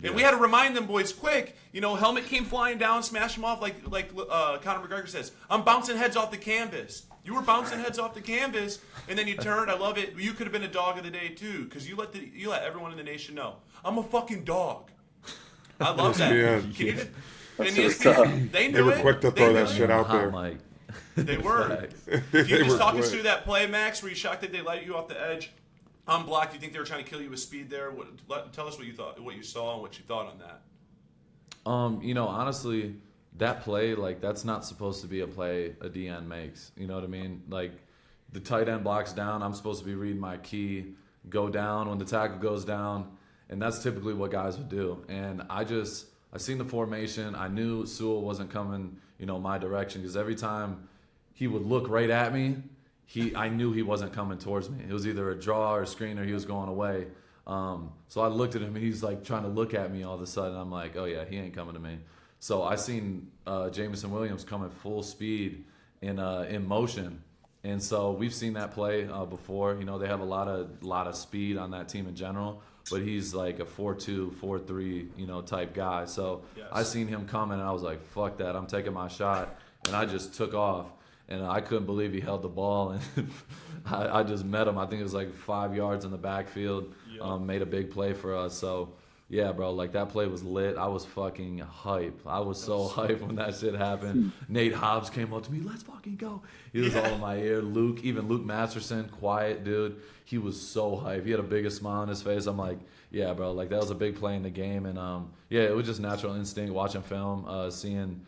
And we had to remind them boys quick. Helmet came flying down, smashed him off like Conor McGregor says. I'm bouncing heads off the canvas. You were bouncing heads off the canvas, and then you turned. I love it. You could have been a dog of the day too, because you let everyone in the nation know I'm a fucking dog. I love that. They knew They were it. quick to throw that shit out there. Mike. They were. Can you just talk us through that play, Max? Were you shocked that they let you off the edge? Unblocked. Do you think they were trying to kill you with speed there? Tell us what you thought, what you saw, and what you thought on that. Honestly, that play, like, that's not supposed to be a play a DN makes. You know what I mean? Like, the tight end blocks down. I'm supposed to be reading my key, go down when the tackle goes down, and that's typically what guys would do. And I seen the formation. I knew Sewell wasn't coming, my direction, because every time he would look right at me, I knew he wasn't coming towards me. It was either a draw or a screen, or he was going away. So I looked at him, and he's like trying to look at me all of a sudden. I'm like, oh yeah, he ain't coming to me. So I seen Jameson Williams come at full speed in motion, and so we've seen that play before. They have a lot of speed on that team in general, but he's like a 4.2, 4.3, type guy. So yes. I seen him coming, and I was like, fuck that, I'm taking my shot, and I just took off. And I couldn't believe he held the ball, and I just met him. I think it was like 5 yards in the backfield. Made a big play for us. So, yeah, bro, like that play was lit. I was fucking hype. I was so hype when that shit happened. Nate Hobbs came up to me, let's fucking go. He was all in my ear. Luke Masterson, quiet dude. He was so hype. He had the biggest smile on his face. I'm like, yeah, bro, like that was a big play in the game. And, it was just natural instinct watching film, seeing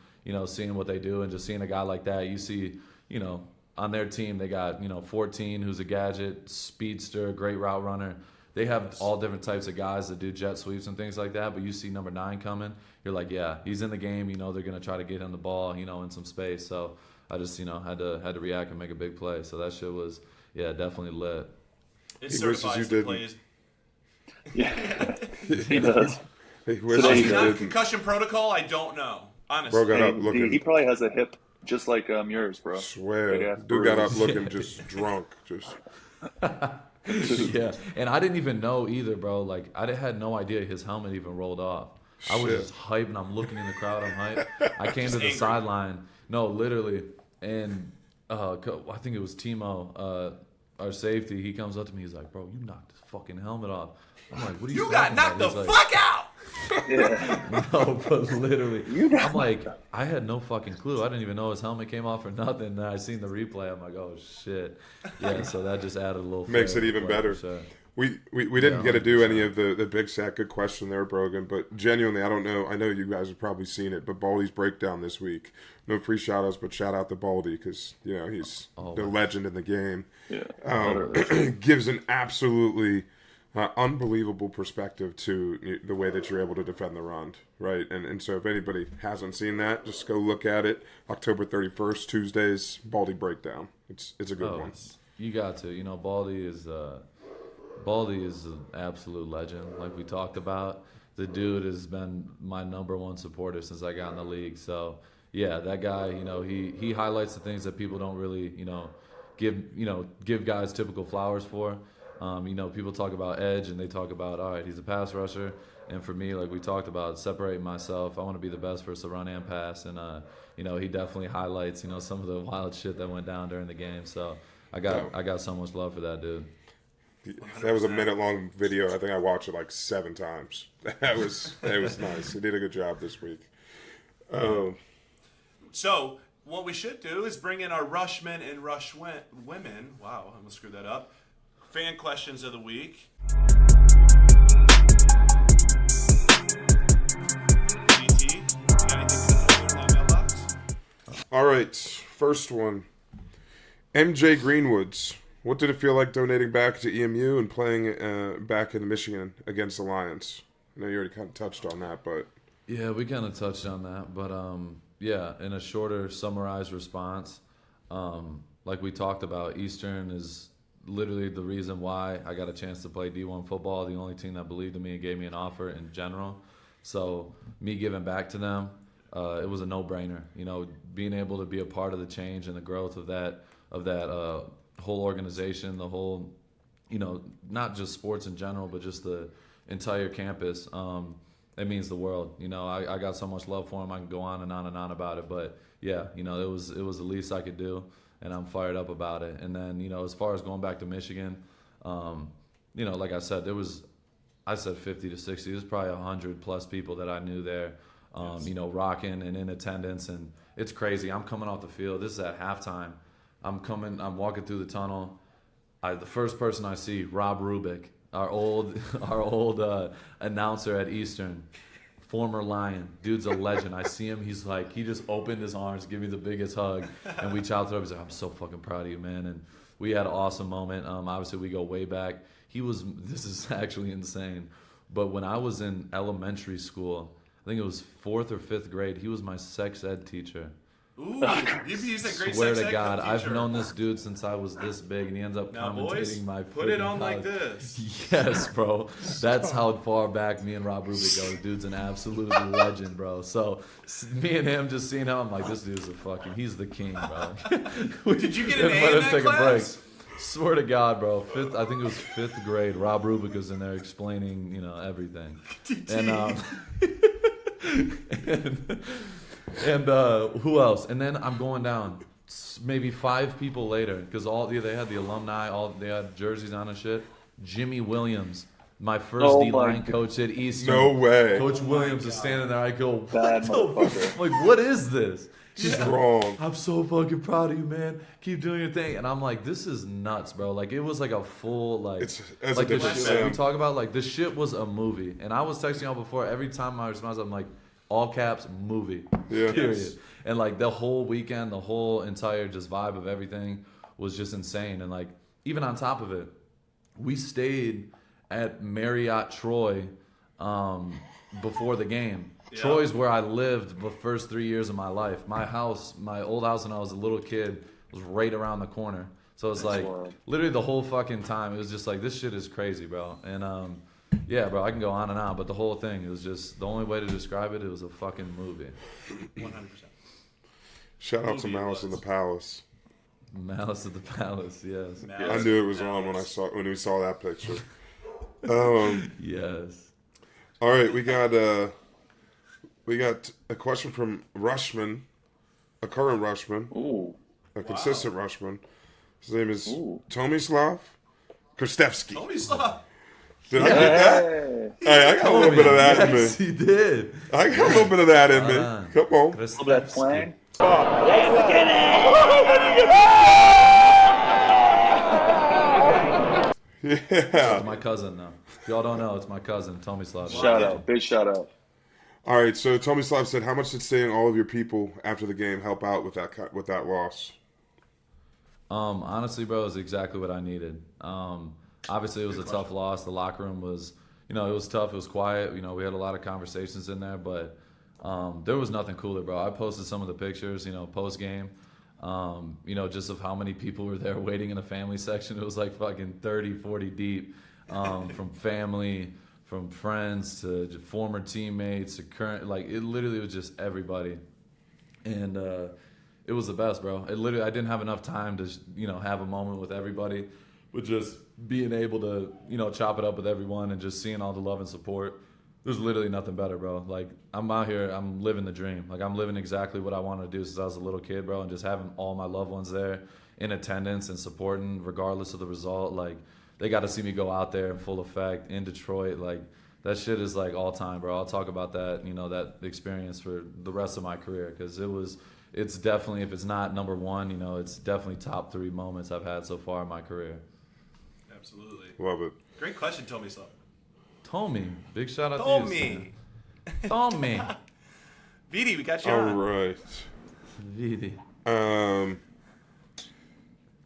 what they do, and just seeing a guy like that. You see, on their team, they got, 14, who's a gadget, speedster, great route runner. They have all different types of guys that do jet sweeps and things like that, but you see number 9 coming, you're like, yeah, he's in the game. They're going to try to get him the ball, in some space. So I just, had to react and make a big play. So that shit was, definitely lit. It certifies the plays. Yeah, he does. Concussion protocol, I don't know. Honestly. Bro got up looking. He probably has a hip just like yours, bro. Swear. Dude got up looking just drunk. Yeah, and I didn't even know either, bro. Like, I had no idea his helmet even rolled off. I was just hyped, and I'm looking in the crowd. I'm hyped. I came to the sideline. No, literally. And I think it was Timo, our safety. He comes up to me. He's like, bro, you knocked his fucking helmet off. I'm like, what are you You got knocked the fuck out! No, but literally. I'm like, I had no fucking clue. I didn't even know his helmet came off or nothing. And I seen the replay. I'm like, oh, shit. Yeah, so that just added a little Makes it even better. Sure. We didn't get to do any of the Big Sack. Good question there, Brogan. But genuinely, I don't know. I know you guys have probably seen it, but Baldy's breakdown this week. No free shout-outs, but shout out to Baldy because, he's the legend in the game. Yeah. Gives an absolutely unbelievable perspective to the way that you're able to defend the run, right? And so if anybody hasn't seen that, just go look at it. October 31st, Tuesdays, Baldy breakdown. It's a good one. You got to. Baldy is an absolute legend, like we talked about. The dude has been my number one supporter since I got in the league. So, yeah, that guy, he highlights the things that people don't really, give guys typical flowers for. People talk about edge and they talk about, all right, he's a pass rusher. And for me, like we talked about, separating myself, I want to be the best versus the run and pass. And, he definitely highlights, some of the wild shit that went down during the game. So I got so much love for that dude. 100%. That was a minute-long video. I think I watched it like 7 times. It was nice. He did a good job this week. So what we should do is bring in our Rushmen and Rushwomen. Wow, I almost screwed that up. Fan questions of the week. GT, you got anything to put in that mailbox? All right, first one. MJ Greenwoods. What did it feel like donating back to EMU and playing back in Michigan against the Lions? I know you already kind of touched on that, but... Yeah, we kind of touched on that. But, in a shorter, summarized response, like we talked about, Eastern is literally the reason why I got a chance to play D1 football, the only team that believed in me and gave me an offer in general. So me giving back to them, it was a no-brainer. Being able to be a part of the change and the growth of that whole organization, the whole, not just sports in general, but just the entire campus. It means the world. I got so much love for him. I can go on and on and on about it. But yeah, it was the least I could do, and I'm fired up about it. And then, as far as going back to Michigan, like I said, I said 50 to 60. There's probably 100 plus people that I knew there, rocking and in attendance. And it's crazy. I'm coming off the field. This is at halftime. I'm walking through the tunnel. The first person I see, Rob Rubick, our old announcer at Eastern, former Lion. Dude's a legend. I see him. He's like, he just opened his arms, give me the biggest hug, and we chopped it up. He's like, I'm so fucking proud of you, man. And we had an awesome moment. Obviously, we go way back. This is actually insane. But when I was in elementary school, I think it was 4th or 5th grade, he was my sex ed teacher. Ooh, he's a great Swear sex to ed God, teacher. I've known this dude since I was this big, and he ends up Now, commentating boys, my put it freaking on like college. this. Yes, bro. That's how far back me and Rob Rubick go. Dude's an absolute legend, bro. So me and him just seeing him, I'm like, this dude's he's the king, bro. Did you get an A Let in him that take class? a break. Swear to God, bro. I think it was 5th grade. Rob Rubick was in there explaining, everything. And who else? And then I'm going down. Maybe 5 people later, because they had the alumni, they had jerseys on and shit. Jimmy Williams, my first D-line coach at Eastern. No way. Coach Williams is standing there. I go, what Bad the motherfucker. like, what is this? Strong. I'm so fucking proud of you, man. Keep doing your thing. And I'm like, this is nuts, bro. Like, it was like a full, like... It's like a the different shit that we Sam. talk about, like, this shit was a movie. And I was texting y'all before, every time I respond, I'm like, all caps, movie. Yeah. Period. Yes. And, like, the whole weekend, the whole entire just vibe of everything was just insane. And, like, even on top of it, we stayed at Marriott Troy before the game. Yeah. Troy's where I lived the first 3 years of my life. My old house when I was a little kid was right around the corner. So it's like wild. literally the whole fucking time. It was just like, this shit is crazy, bro. And yeah, bro, I can go on and on, but the whole thing, it was just the only way to describe it. It was a fucking movie. 100%. Shout out to Movie Malice in was. the Palace. Malice at the Palace, yes. I knew it was on when we saw that picture. Yes. All right, we got a question from Rushmen, a current Rushman, a consistent Rushman. His name is Tomislav Kristevsky. Tomislav. Did I get that? Hey, I got a little bit of that in me. Yes, he did. I got a little bit of that in me. Come on. A little bit of twang. Yeah. It's my cousin, though. If y'all don't know, it's my cousin, Tomislav. Shout out. Big shout out. All right, so Tomislav said, how much did seeing all of your people after the game help out with that loss? Honestly, bro, it was exactly what I needed. Obviously, it was a tough loss. The locker room was, it was tough. It was quiet. We had a lot of conversations in there, but there was nothing cooler, bro. I posted some of the pictures, post-game, just of how many people were there waiting in the family section. It was like fucking 30, 40 deep, from family, from friends to former teammates to current, it literally was just everybody. And it was the best, bro. I didn't have enough time to, have a moment with everybody, but just being able to, chop it up with everyone and just seeing all the love and support. There's literally nothing better, bro. I'm out here, I'm living the dream. I'm living exactly what I wanted to do since I was a little kid, bro, and just having all my loved ones there in attendance and supporting regardless of the result. They got to see me go out there in full effect in Detroit. That shit is all time, bro. I'll talk about that, that experience for the rest of my career, because it's definitely, if it's not number one, it's definitely top 3 moments I've had so far in my career. Absolutely. Love it. Great question, Tomislav. Tommy, big shout out to you. Tommy. Vidi, we got you All on. right. Vidi.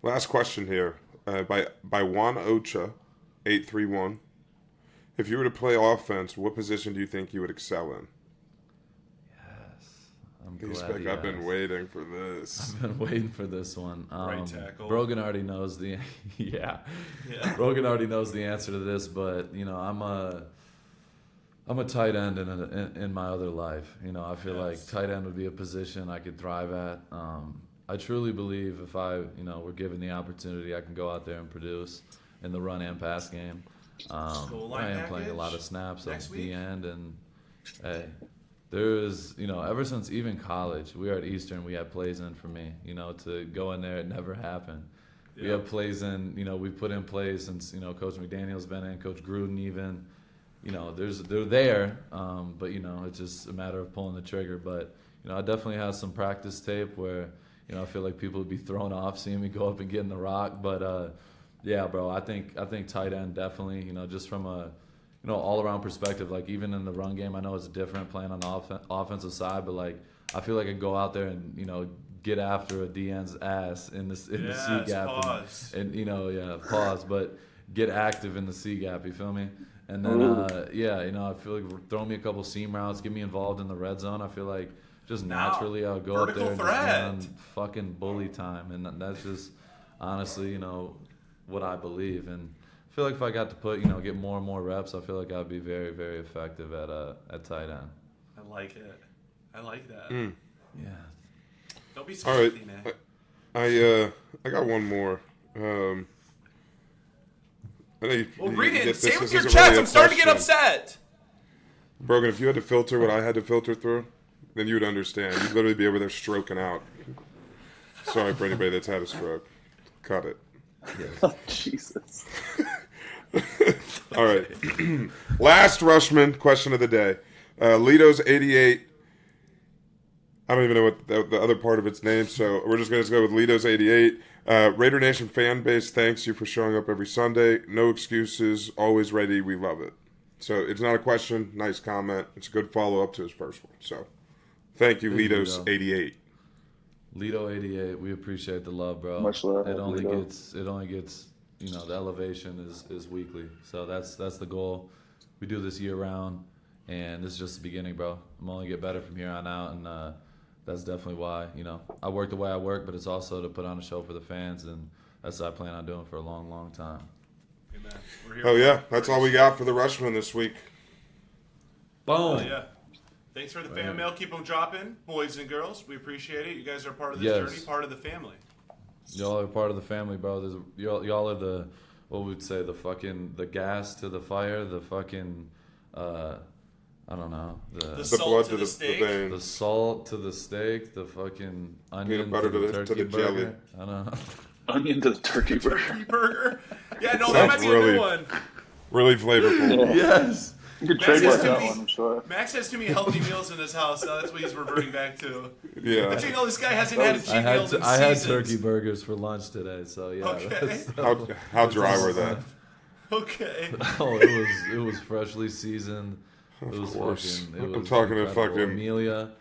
Last question here by Juan Ocha, 831. If you were to play offense, what position do you think you would excel in? I'm glad I've been waiting for this. I've been waiting for this one. Right tackle. Brogan already knows the Brogan already knows the answer to this, but I'm a tight end in my other life. I feel like tight end would be a position I could thrive at. I truly believe if I were given the opportunity, I can go out there and produce in the run and pass game. I am playing a lot of snaps at the end, and hey, there is, ever since even college, we were at Eastern, we had plays in for me, to go in there, it never happened. We have plays in, we put in plays since, Coach McDaniel's been in, Coach Gruden even, they're there, but, it's just a matter of pulling the trigger. But, I definitely have some practice tape where, I feel like people would be thrown off seeing me go up and get in the rock. But, yeah, bro, I think tight end definitely, just from a, all-around perspective, even in the run game, I know it's different playing on the offensive side, but, I feel like I go out there and, get after a DN's ass in the C gap. Pause. And pause, but get active in the C gap, you feel me? And then, I feel like throw me a couple seam routes, get me involved in the red zone. I feel like just naturally I'll go up there and just run fucking bully time. And that's just, honestly, what I believe. And I feel like if I got to get more and more reps, I feel like I'd be very, very effective at tight end. I like it. I like that. Yeah. Don't be so all right. Nate. I got one more. Read it. Say it with your chest. I'm starting to get upset. Brogan, if you had to filter what I had to filter through, then you would understand. You'd literally be over there stroking out. Sorry for anybody that's had a stroke. Cut it. Oh, Jesus. All right. Last Rushman question of the day. Lito's 88. I don't even know what the other part of its name, so we're just going to go with Lito's 88. Raider Nation fan base, thanks you for showing up every Sunday. No excuses, always ready. We love it. So it's not a question, nice comment. It's a good follow-up to his first one. So thank you, Lito's 88. Lito 88, we appreciate the love, bro. Much love. It only Lito. gets the elevation is weekly. So that's the goal. We do this year round, and this is just the beginning, bro. I'm only get better from here on out, and that's definitely why, I work the way I work, but it's also to put on a show for the fans, and that's what I plan on doing for a long, long time. Amen. We're here Oh yeah, that's all we got for the Rushman this week. Boom. Oh, yeah. Thanks for the fan mail. Keep them dropping, boys and girls. We appreciate it. You guys are part of this journey, part of the family. Y'all are part of the family, bro. Y'all are the, what we'd say, the gas to the fire, the fucking, I don't know. The salt to the steak. The salt to the steak, the fucking onion Peanut butter to the to turkey the jelly. burger. I don't know. Onion to the turkey burger. Turkey burger. Yeah, no, that might be a really- new one. Really flavorful. Yes. You could Max trademark has that to one, I'm sure. Max has too many healthy meals in his house. So that's what he's reverting back to. Yeah. But you know, this guy hasn't had a cheat I meals in had seasons. turkey burgers for lunch today, so yeah. Okay. How dry were they? Okay. Oh, it was freshly seasoned. It was course. fucking. It was I'm talking to incredible. fucking-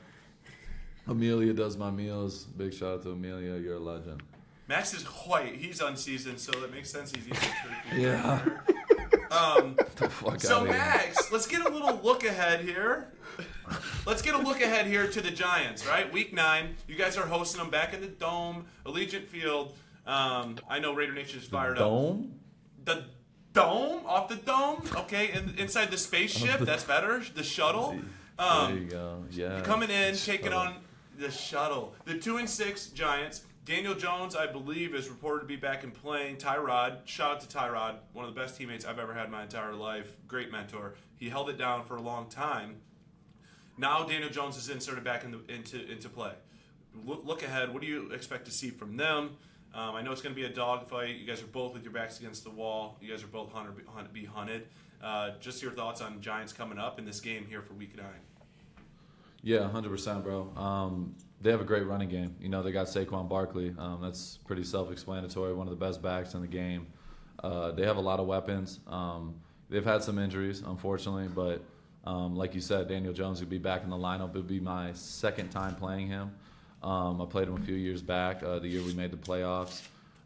Amelia does my meals. Big shout out to Amelia. You're a legend. Max is white. He's unseasoned, so that makes sense. He's eating turkey. Yeah. The fuck So outta here. Max, let's get a little look ahead here. Let's get a look ahead here to the Giants, right? Week 9. You guys are hosting them back in the Dome, Allegiant Field. I know Raider Nation is fired up. Dome? The Dome? Off the Dome? Okay, inside the spaceship. That's better. The shuttle. There you go. Yeah. Coming in, taking on the shuttle. The 2-6 Giants. Daniel Jones, I believe, is reported to be back and playing. Tyrod, shout out to Tyrod, one of the best teammates I've ever had in my entire life. Great mentor. He held it down for a long time. Now Daniel Jones is inserted back into play. Look ahead. What do you expect to see from them? I know it's going to be a dogfight. You guys are both with your backs against the wall. You guys are both be hunted. Just your thoughts on Giants coming up in this game here for Week 9. Yeah, 100%, bro. They have a great running game. You know, they got Saquon Barkley. That's pretty self-explanatory. One of the best backs in the game. They have a lot of weapons. They've had some injuries, unfortunately, but like you said, Daniel Jones would be back in the lineup. It would be my second time playing him. I played him a few years back, the year we made the playoffs.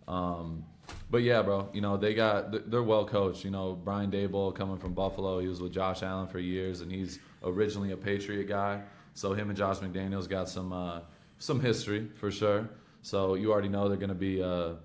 But yeah, bro, you know, they're well coached. You know, Brian Daboll coming from Buffalo, he was with Josh Allen for years, and he's originally a Patriot guy. So him and Josh McDaniels got some history for sure. So you already know they're going to be, they're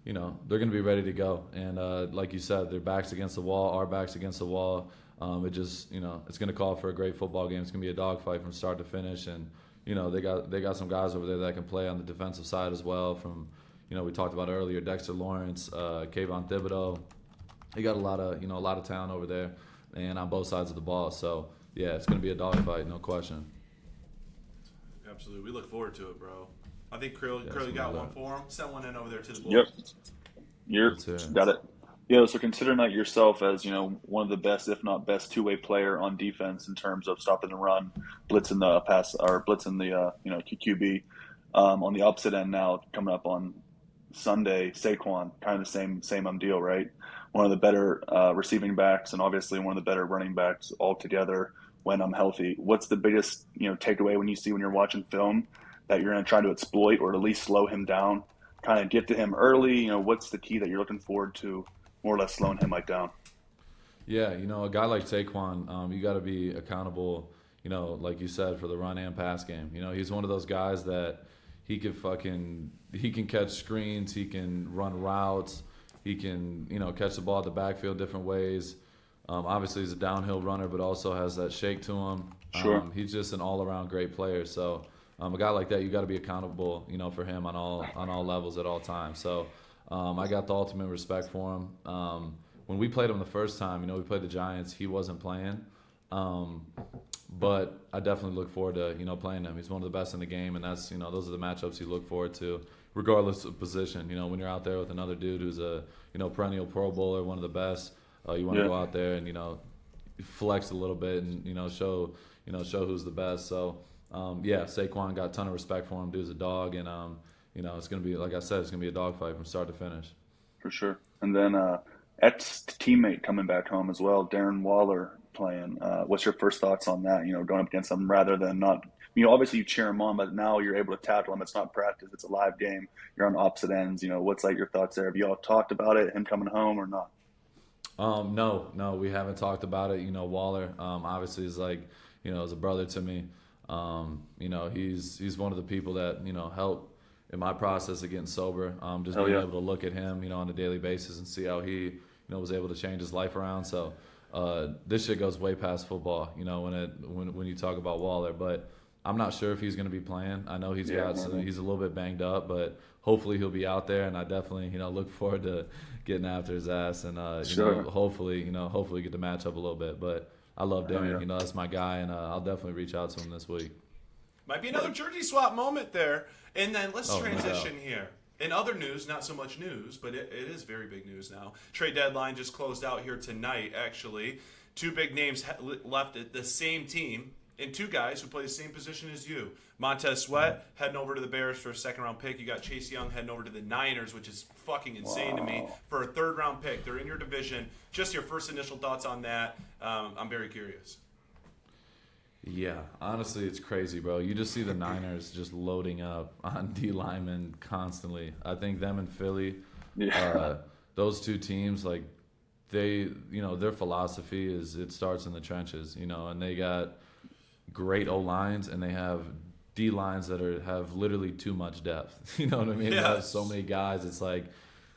going to be ready to go. And like you said, their backs against the wall, our backs against the wall. It just, it's going to call for a great football game. It's going to be a dogfight from start to finish. And they got some guys over there that can play on the defensive side as well. From we talked about earlier, Dexter Lawrence, Kayvon Thibodeau. They got a lot of talent over there, and on both sides of the ball. So yeah, it's going to be a dogfight, no question. Absolutely. We look forward to it, bro. I think Curly got one for him. Send one in over there to the boys. Yep. You're got it. Yeah, so considering that yourself as, one of the best, if not best, two-way player on defense in terms of stopping the run, blitzing the pass, or blitzing the, QB. On the opposite end now, coming up on Sunday, Saquon, kind of the same deal, right? One of the better receiving backs and obviously one of the better running backs altogether when I'm healthy. What's the biggest, takeaway when you're watching film that you're going to try to exploit or at least slow him down, kind of get to him early? What's the key that you're looking forward to more or less slowing him down? Yeah, a guy like Saquon, you got to be accountable, like you said, for the run and pass game. He's one of those guys that he can catch screens, he can run routes, he can, catch the ball at the backfield different ways. Obviously, he's a downhill runner, but also has that shake to him. Sure. He's just an all-around great player. So a guy like that, you got to be accountable, for him on all levels at all times. So I got the ultimate respect for him. When we played him the first time, we played the Giants. He wasn't playing, but I definitely look forward to playing him. He's one of the best in the game, and that's those are the matchups you look forward to, regardless of position. When you're out there with another dude who's a perennial Pro Bowler, one of the best. You want to go out there and flex a little bit and show who's the best. So Saquon got a ton of respect for him. Dude's a dog, and it's gonna be, like I said, it's gonna be a dogfight from start to finish. For sure. And then ex-teammate coming back home as well, Darren Waller playing. What's your first thoughts on that? Going up against him rather than not. Obviously you cheer him on, but now you're able to tackle him. It's not practice; it's a live game. You're on opposite ends. What's your thoughts there? Have you all talked about it, him coming home or not? No, we haven't talked about it. Waller, obviously is is a brother to me. He's one of the people that, help in my process of getting sober. Just being able to look at him, on a daily basis and see how he, was able to change his life around. So, this shit goes way past football, when you talk about Waller, but I'm not sure if he's going to be playing. I know he's a little bit banged up, but hopefully he'll be out there. And I definitely, look forward to getting after his ass and, hopefully get the match up a little bit. But I love Darren. That's my guy, and I'll definitely reach out to him this week. Might be another jersey swap moment there. And then let's transition here. In other news, not so much news, but it is very big news now. Trade deadline just closed out here tonight, actually. 2 big names left at the same team, and 2 guys who play the same position as you. Montez Sweat heading over to the Bears for a 2nd-round pick. You got Chase Young heading over to the Niners, which is fucking insane to me, for a 3rd-round pick. They're in your division. Just your first initial thoughts on that. I'm very curious. Yeah, honestly, it's crazy, bro. You just see the Niners just loading up on D linemen constantly. I think them and Philly, those 2 teams, like, they, their philosophy is it starts in the trenches, and they got great O-lines and they have D lines that have literally too much depth. You know what I mean? They have so many guys. It's like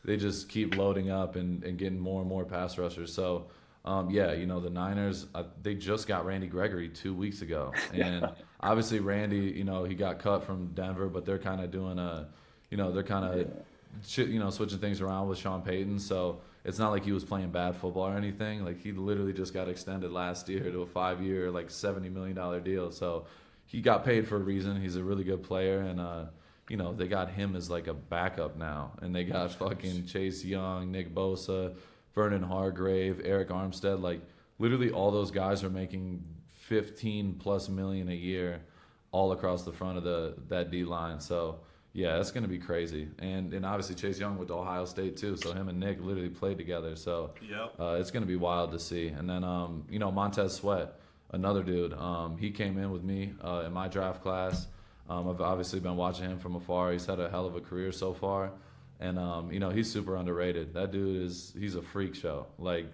they just keep loading up and getting more and more pass rushers. So, the Niners, they just got Randy Gregory 2 weeks ago. And obviously Randy, he got cut from Denver, but they're kind of doing switching things around with Sean Payton. So it's not like he was playing bad football or anything. Like, he literally just got extended last year to a 5-year, like $70 million deal. So he got paid for a reason. He's a really good player. And, they got him as like a backup now. And they got fucking Chase Young, Nick Bosa, Vernon Hargrave, Eric Armstead. Like, literally all those guys are making $15+ million a year all across the front of that D line. So yeah, that's going to be crazy. And obviously Chase Young went to Ohio State too, so him and Nick literally played together. So it's going to be wild to see. And then Montez Sweat, another dude, he came in with me in my draft class. I've obviously been watching him from afar. He's had a hell of a career so far. And, he's super underrated. That dude he's a freak show. Like,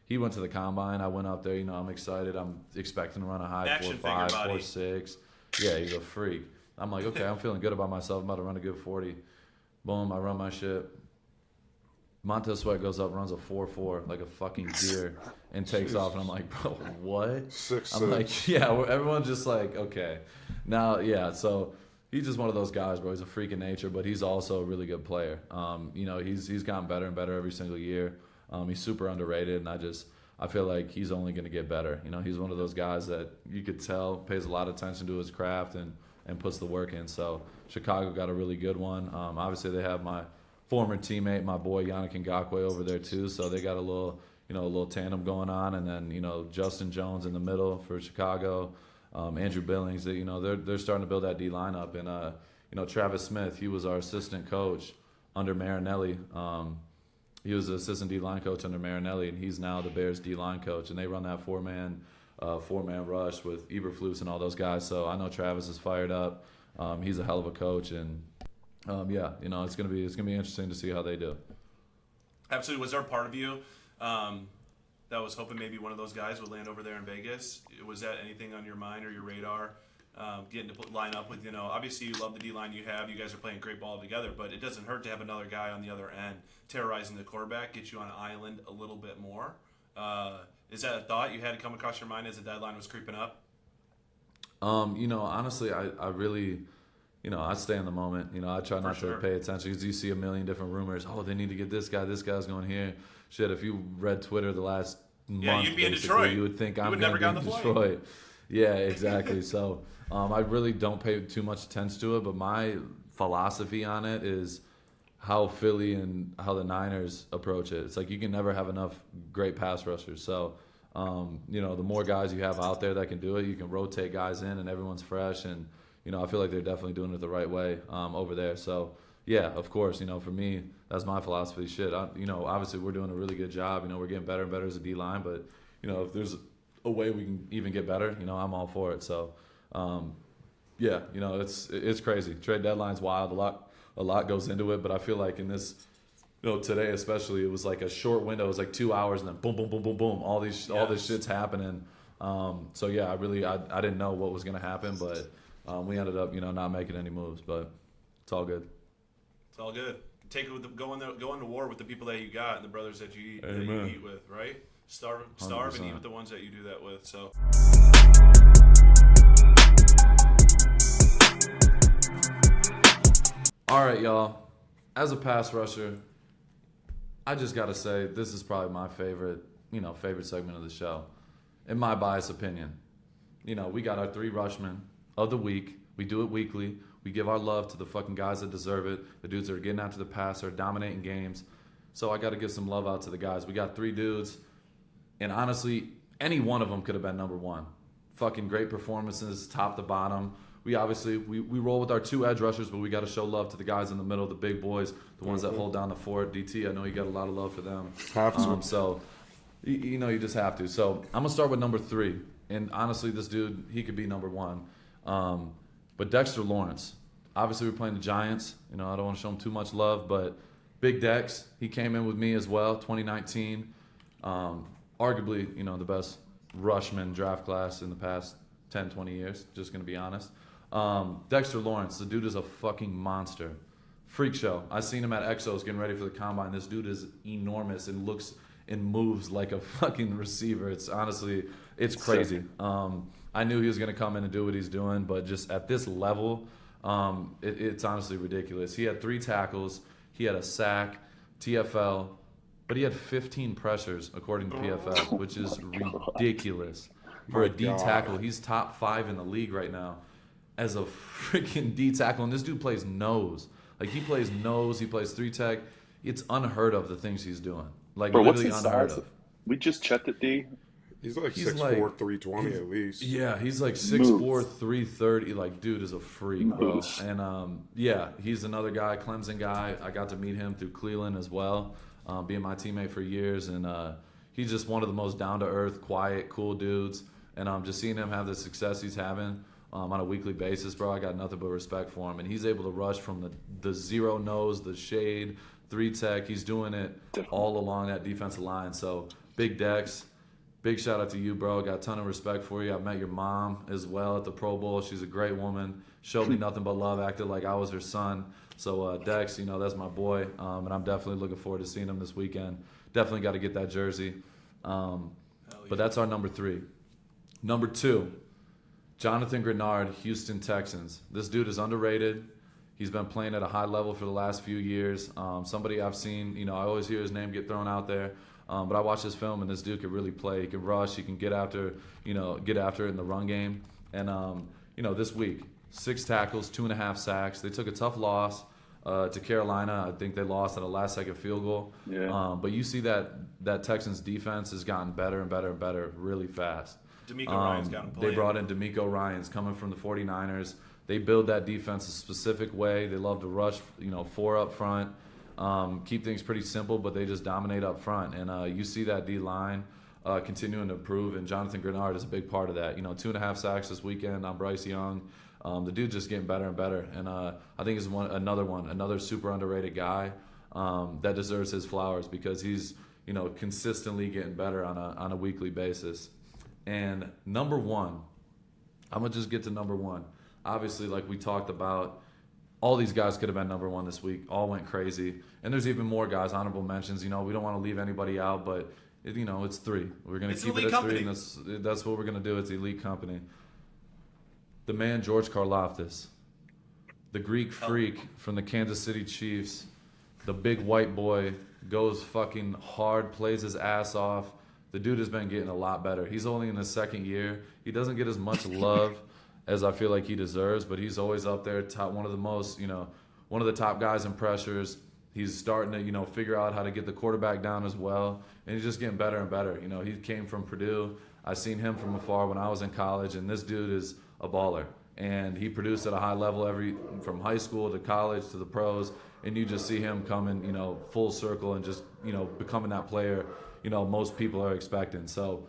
he went to the combine. I went up there, I'm excited. I'm expecting to run a high 4.5, 4.6. Yeah, he's a freak. I'm like, okay, I'm feeling good about myself. I'm about to run a good 40. Boom, I run my shit. Montez Sweat goes up, runs a 4.4 like a fucking deer, and takes off. And I'm like, bro, what? 6'6". I'm like, yeah, everyone's just like, okay. Now, yeah, so he's just one of those guys, bro. He's a freak of nature, but he's also a really good player. He's gotten better and better every single year. He's super underrated, and I feel like he's only going to get better. He's one of those guys that you could tell pays a lot of attention to his craft and puts the work in. So Chicago got a really good one. Obviously, they have my former teammate, my boy Yannick Ngakoue over there too. So they got a little tandem going on, and then Justin Jones in the middle for Chicago. Andrew Billings, they're starting to build that D line up, and Travis Smith, he was our assistant coach under Marinelli. He was the assistant D line coach under Marinelli, and he's now the Bears D line coach, and they run that four-man rush with Eberflus and all those guys. So I know Travis is fired up. He's a hell of a coach, and it's gonna be interesting to see how they do. Absolutely. Was there a part of you that was hoping maybe one of those guys would land over there in Vegas? Was that anything on your mind or your radar, getting to line up with, obviously you love the D-line you have. You guys are playing great ball together, but it doesn't hurt to have another guy on the other end terrorizing the quarterback, get you on an island a little bit more. Is that a thought you had to come across your mind as the deadline was creeping up? Honestly, I really, I stay in the moment. I try not to pay attention because you see a million different rumors. Oh, they need to get this guy's going here. Shit, if you read Twitter the last month, you'd be in Detroit. You would think I'm going to be in Detroit. Yeah, exactly. So I really don't pay too much attention to it, but my philosophy on it is how Philly and how the Niners approach it. It's like you can never have enough great pass rushers. So, the more guys you have out there that can do it, you can rotate guys in and everyone's fresh. And, I feel like they're definitely doing it the right way over there. So, yeah, of course, for me, that's my philosophy. Shit, obviously we're doing a really good job. We're getting better and better as a D-line. But, if there's a way we can even get better, I'm all for it. So, it's crazy. Trade deadline's wild. A lot goes into it. But I feel like in this, today especially, it was like a short window. It was like 2 hours and then boom, boom, boom, boom, boom. All this shit's happening. So, yeah, I didn't know what was going to happen. But we ended up, not making any moves. But it's all good. It's all good. Take it with go into war with the people that you got and the brothers that you eat with, right? Starve and eat with the ones that you do that with. So. All right, y'all. As a pass rusher, I just got to say this is probably my favorite segment of the show, in my biased opinion. We got our 3 Rushmen of the week. We do it weekly. We give our love to the fucking guys that deserve it, the dudes that are getting after the passer, dominating games. So I got to give some love out to the guys. We got 3 dudes, and honestly, any one of them could have been number 1. Fucking great performances, top to bottom. We obviously roll with our 2 edge rushers, but we got to show love to the guys in the middle, the big boys, the ones that hold down the fort. DT, I know you got a lot of love for them. Have to. So, you just have to. So I'm gonna start with number 3, and honestly, this dude, he could be number 1. But Dexter Lawrence, obviously we're playing the Giants. I don't want to show him too much love, but Big Dex, he came in with me as well, 2019. Arguably, the best Rushman draft class in the past 10, 20 years, just going to be honest. Dexter Lawrence, the dude is a fucking monster. Freak show. I seen him at Exos getting ready for the combine. This dude is enormous and looks and moves like a fucking receiver. It's crazy. I knew he was going to come in and do what he's doing, but just at this level, it's honestly ridiculous. He had 3 tackles. He had a sack, TFL, but he had 15 pressures according to PFF, which is ridiculous. For a D tackle, he's top 5 in the league right now as a freaking D tackle. And this dude plays nose. Like, he plays nose, he plays 3-tech. It's unheard of, the things he's doing. Like, Bro, literally what's his unheard size? of. We just checked it, D. He's like He's 6'4", like- 320 at least. Yeah, he's like 6'4", 330. Like, dude is a freak, bro. And he's another guy, Clemson guy. I got to meet him through Cleveland as well, being my teammate for years. And he's just one of the most down-to-earth, quiet, cool dudes. And just seeing him have the success he's having on a weekly basis, bro, I got nothing but respect for him. And he's able to rush from the zero nose, the shade, 3-tech. He's doing it all along that defensive line. So, Big Dex, big shout out to you, bro. Got a ton of respect for you. I met your mom as well at the Pro Bowl. She's a great woman. Showed me nothing but love. Acted like I was her son. So Dex, that's my boy, and I'm definitely looking forward to seeing him this weekend. Definitely got to get that jersey. But that's our number 3. Number 2, Jonathan Grenard, Houston Texans. This dude is underrated. He's been playing at a high level for the last few years. Somebody I've seen, I always hear his name get thrown out there. But I watched his film, and this dude can really play. He can rush. He can get after it in the run game. And, this week, 6 tackles, 2.5 sacks. They took a tough loss to Carolina. I think they lost at a last-second field goal. Yeah. But you see that Texans defense has gotten better and better and better really fast. D'Amico Ryan's got him playing. They brought in D'Amico Ryans coming from the 49ers. They build that defense a specific way. They love to rush, 4 up front. Keep things pretty simple, but they just dominate up front. And you see that D-line continuing to improve, and Jonathan Grenard is a big part of that. 2.5 sacks this weekend on Bryce Young. The dude's just getting better and better. And I think he's another super underrated guy that deserves his flowers because he's, consistently getting better on a weekly basis. And number 1, I'm going to just get to number 1. Obviously, like we talked about, all these guys could have been number 1 this week. All went crazy. And there's even more guys, honorable mentions. We don't want to leave anybody out, but, it's 3. We're going to keep it at 3, and that's what we're going to do. It's elite company. The man, George Karlaftis, the Greek freak from the Kansas City Chiefs, the big white boy, goes fucking hard, plays his ass off. The dude has been getting a lot better. He's only in his 2nd year. He doesn't get as much love as I feel like he deserves, but he's always up there, one of the top guys in pressures. He's starting to, figure out how to get the quarterback down as well, and he's just getting better and better. He came from Purdue. I seen him from afar when I was in college, and this dude is a baller. And he produced at a high level from high school to college to the pros, and you just see him coming, full circle and just, becoming that player, most people are expecting. So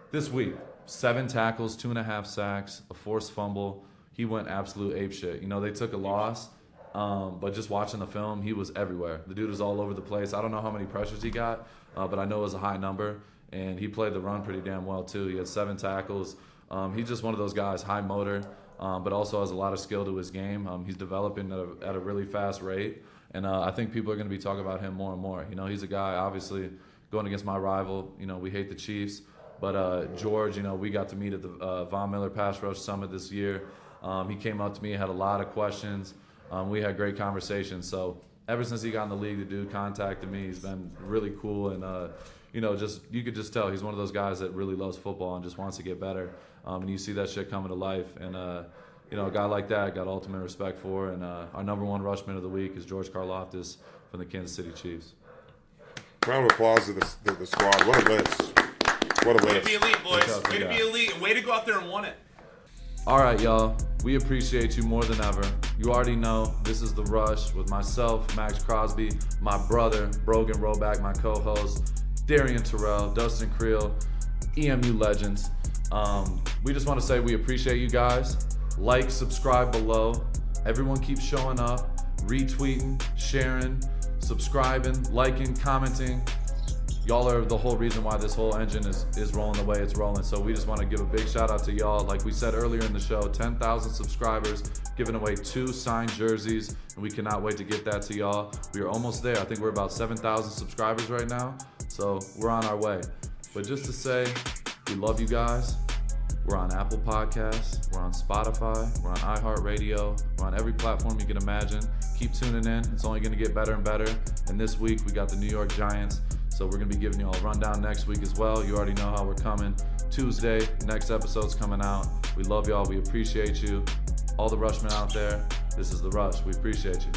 this week, 7 tackles, 2.5 sacks, a forced fumble. He went absolute apeshit. They took a loss, but just watching the film, he was everywhere. The dude was all over the place. I don't know how many pressures he got, but I know it was a high number. And he played the run pretty damn well, too. He had 7 tackles. He's just one of those guys, high motor, but also has a lot of skill to his game. He's developing at a really fast rate. And I think people are going to be talking about him more and more. He's a guy, obviously, going against my rival. We hate the Chiefs. But George, we got to meet at the Von Miller Pass Rush Summit this year. He came up to me, had a lot of questions. We had great conversations. So ever since he got in the league, the dude contacted me. He's been really cool, and you could just tell he's one of those guys that really loves football and just wants to get better. And you see that shit coming to life. And a guy like that I got ultimate respect for. And our number one Rushman of the week is George Karlaftis from the Kansas City Chiefs. Round of applause to the squad. What a list. What a Way to list. be elite, boys. Way to be elite. Way to go out there and win it. All right, y'all. We appreciate you more than ever. You already know this is The Rush with myself, Maxx Crosby, my brother, Brogan Roback, my co-host, Darren Terrell, Dustin Creel, EMU legends. We just want to say we appreciate you guys. Like, subscribe below. Everyone keeps showing up, retweeting, sharing, subscribing, liking, commenting. Y'all are the whole reason why this whole engine is rolling the way it's rolling. So we just want to give a big shout out to y'all. Like we said earlier in the show, 10,000 subscribers, giving away 2 signed jerseys, and we cannot wait to get that to y'all. We are almost there. I think we're about 7,000 subscribers right now. So we're on our way. But just to say, we love you guys. We're on Apple Podcasts, we're on Spotify, we're on iHeartRadio, we're on every platform you can imagine. Keep tuning in. It's only going to get better and better. And this week we got the New York Giants. So we're going to be giving you all a rundown next week as well. You already know how we're coming. Tuesday, next episode's coming out. We love y'all. We appreciate you. All the Rushmen out there, this is The Rush. We appreciate you.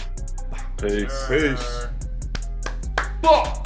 Peace. Peace. Ball!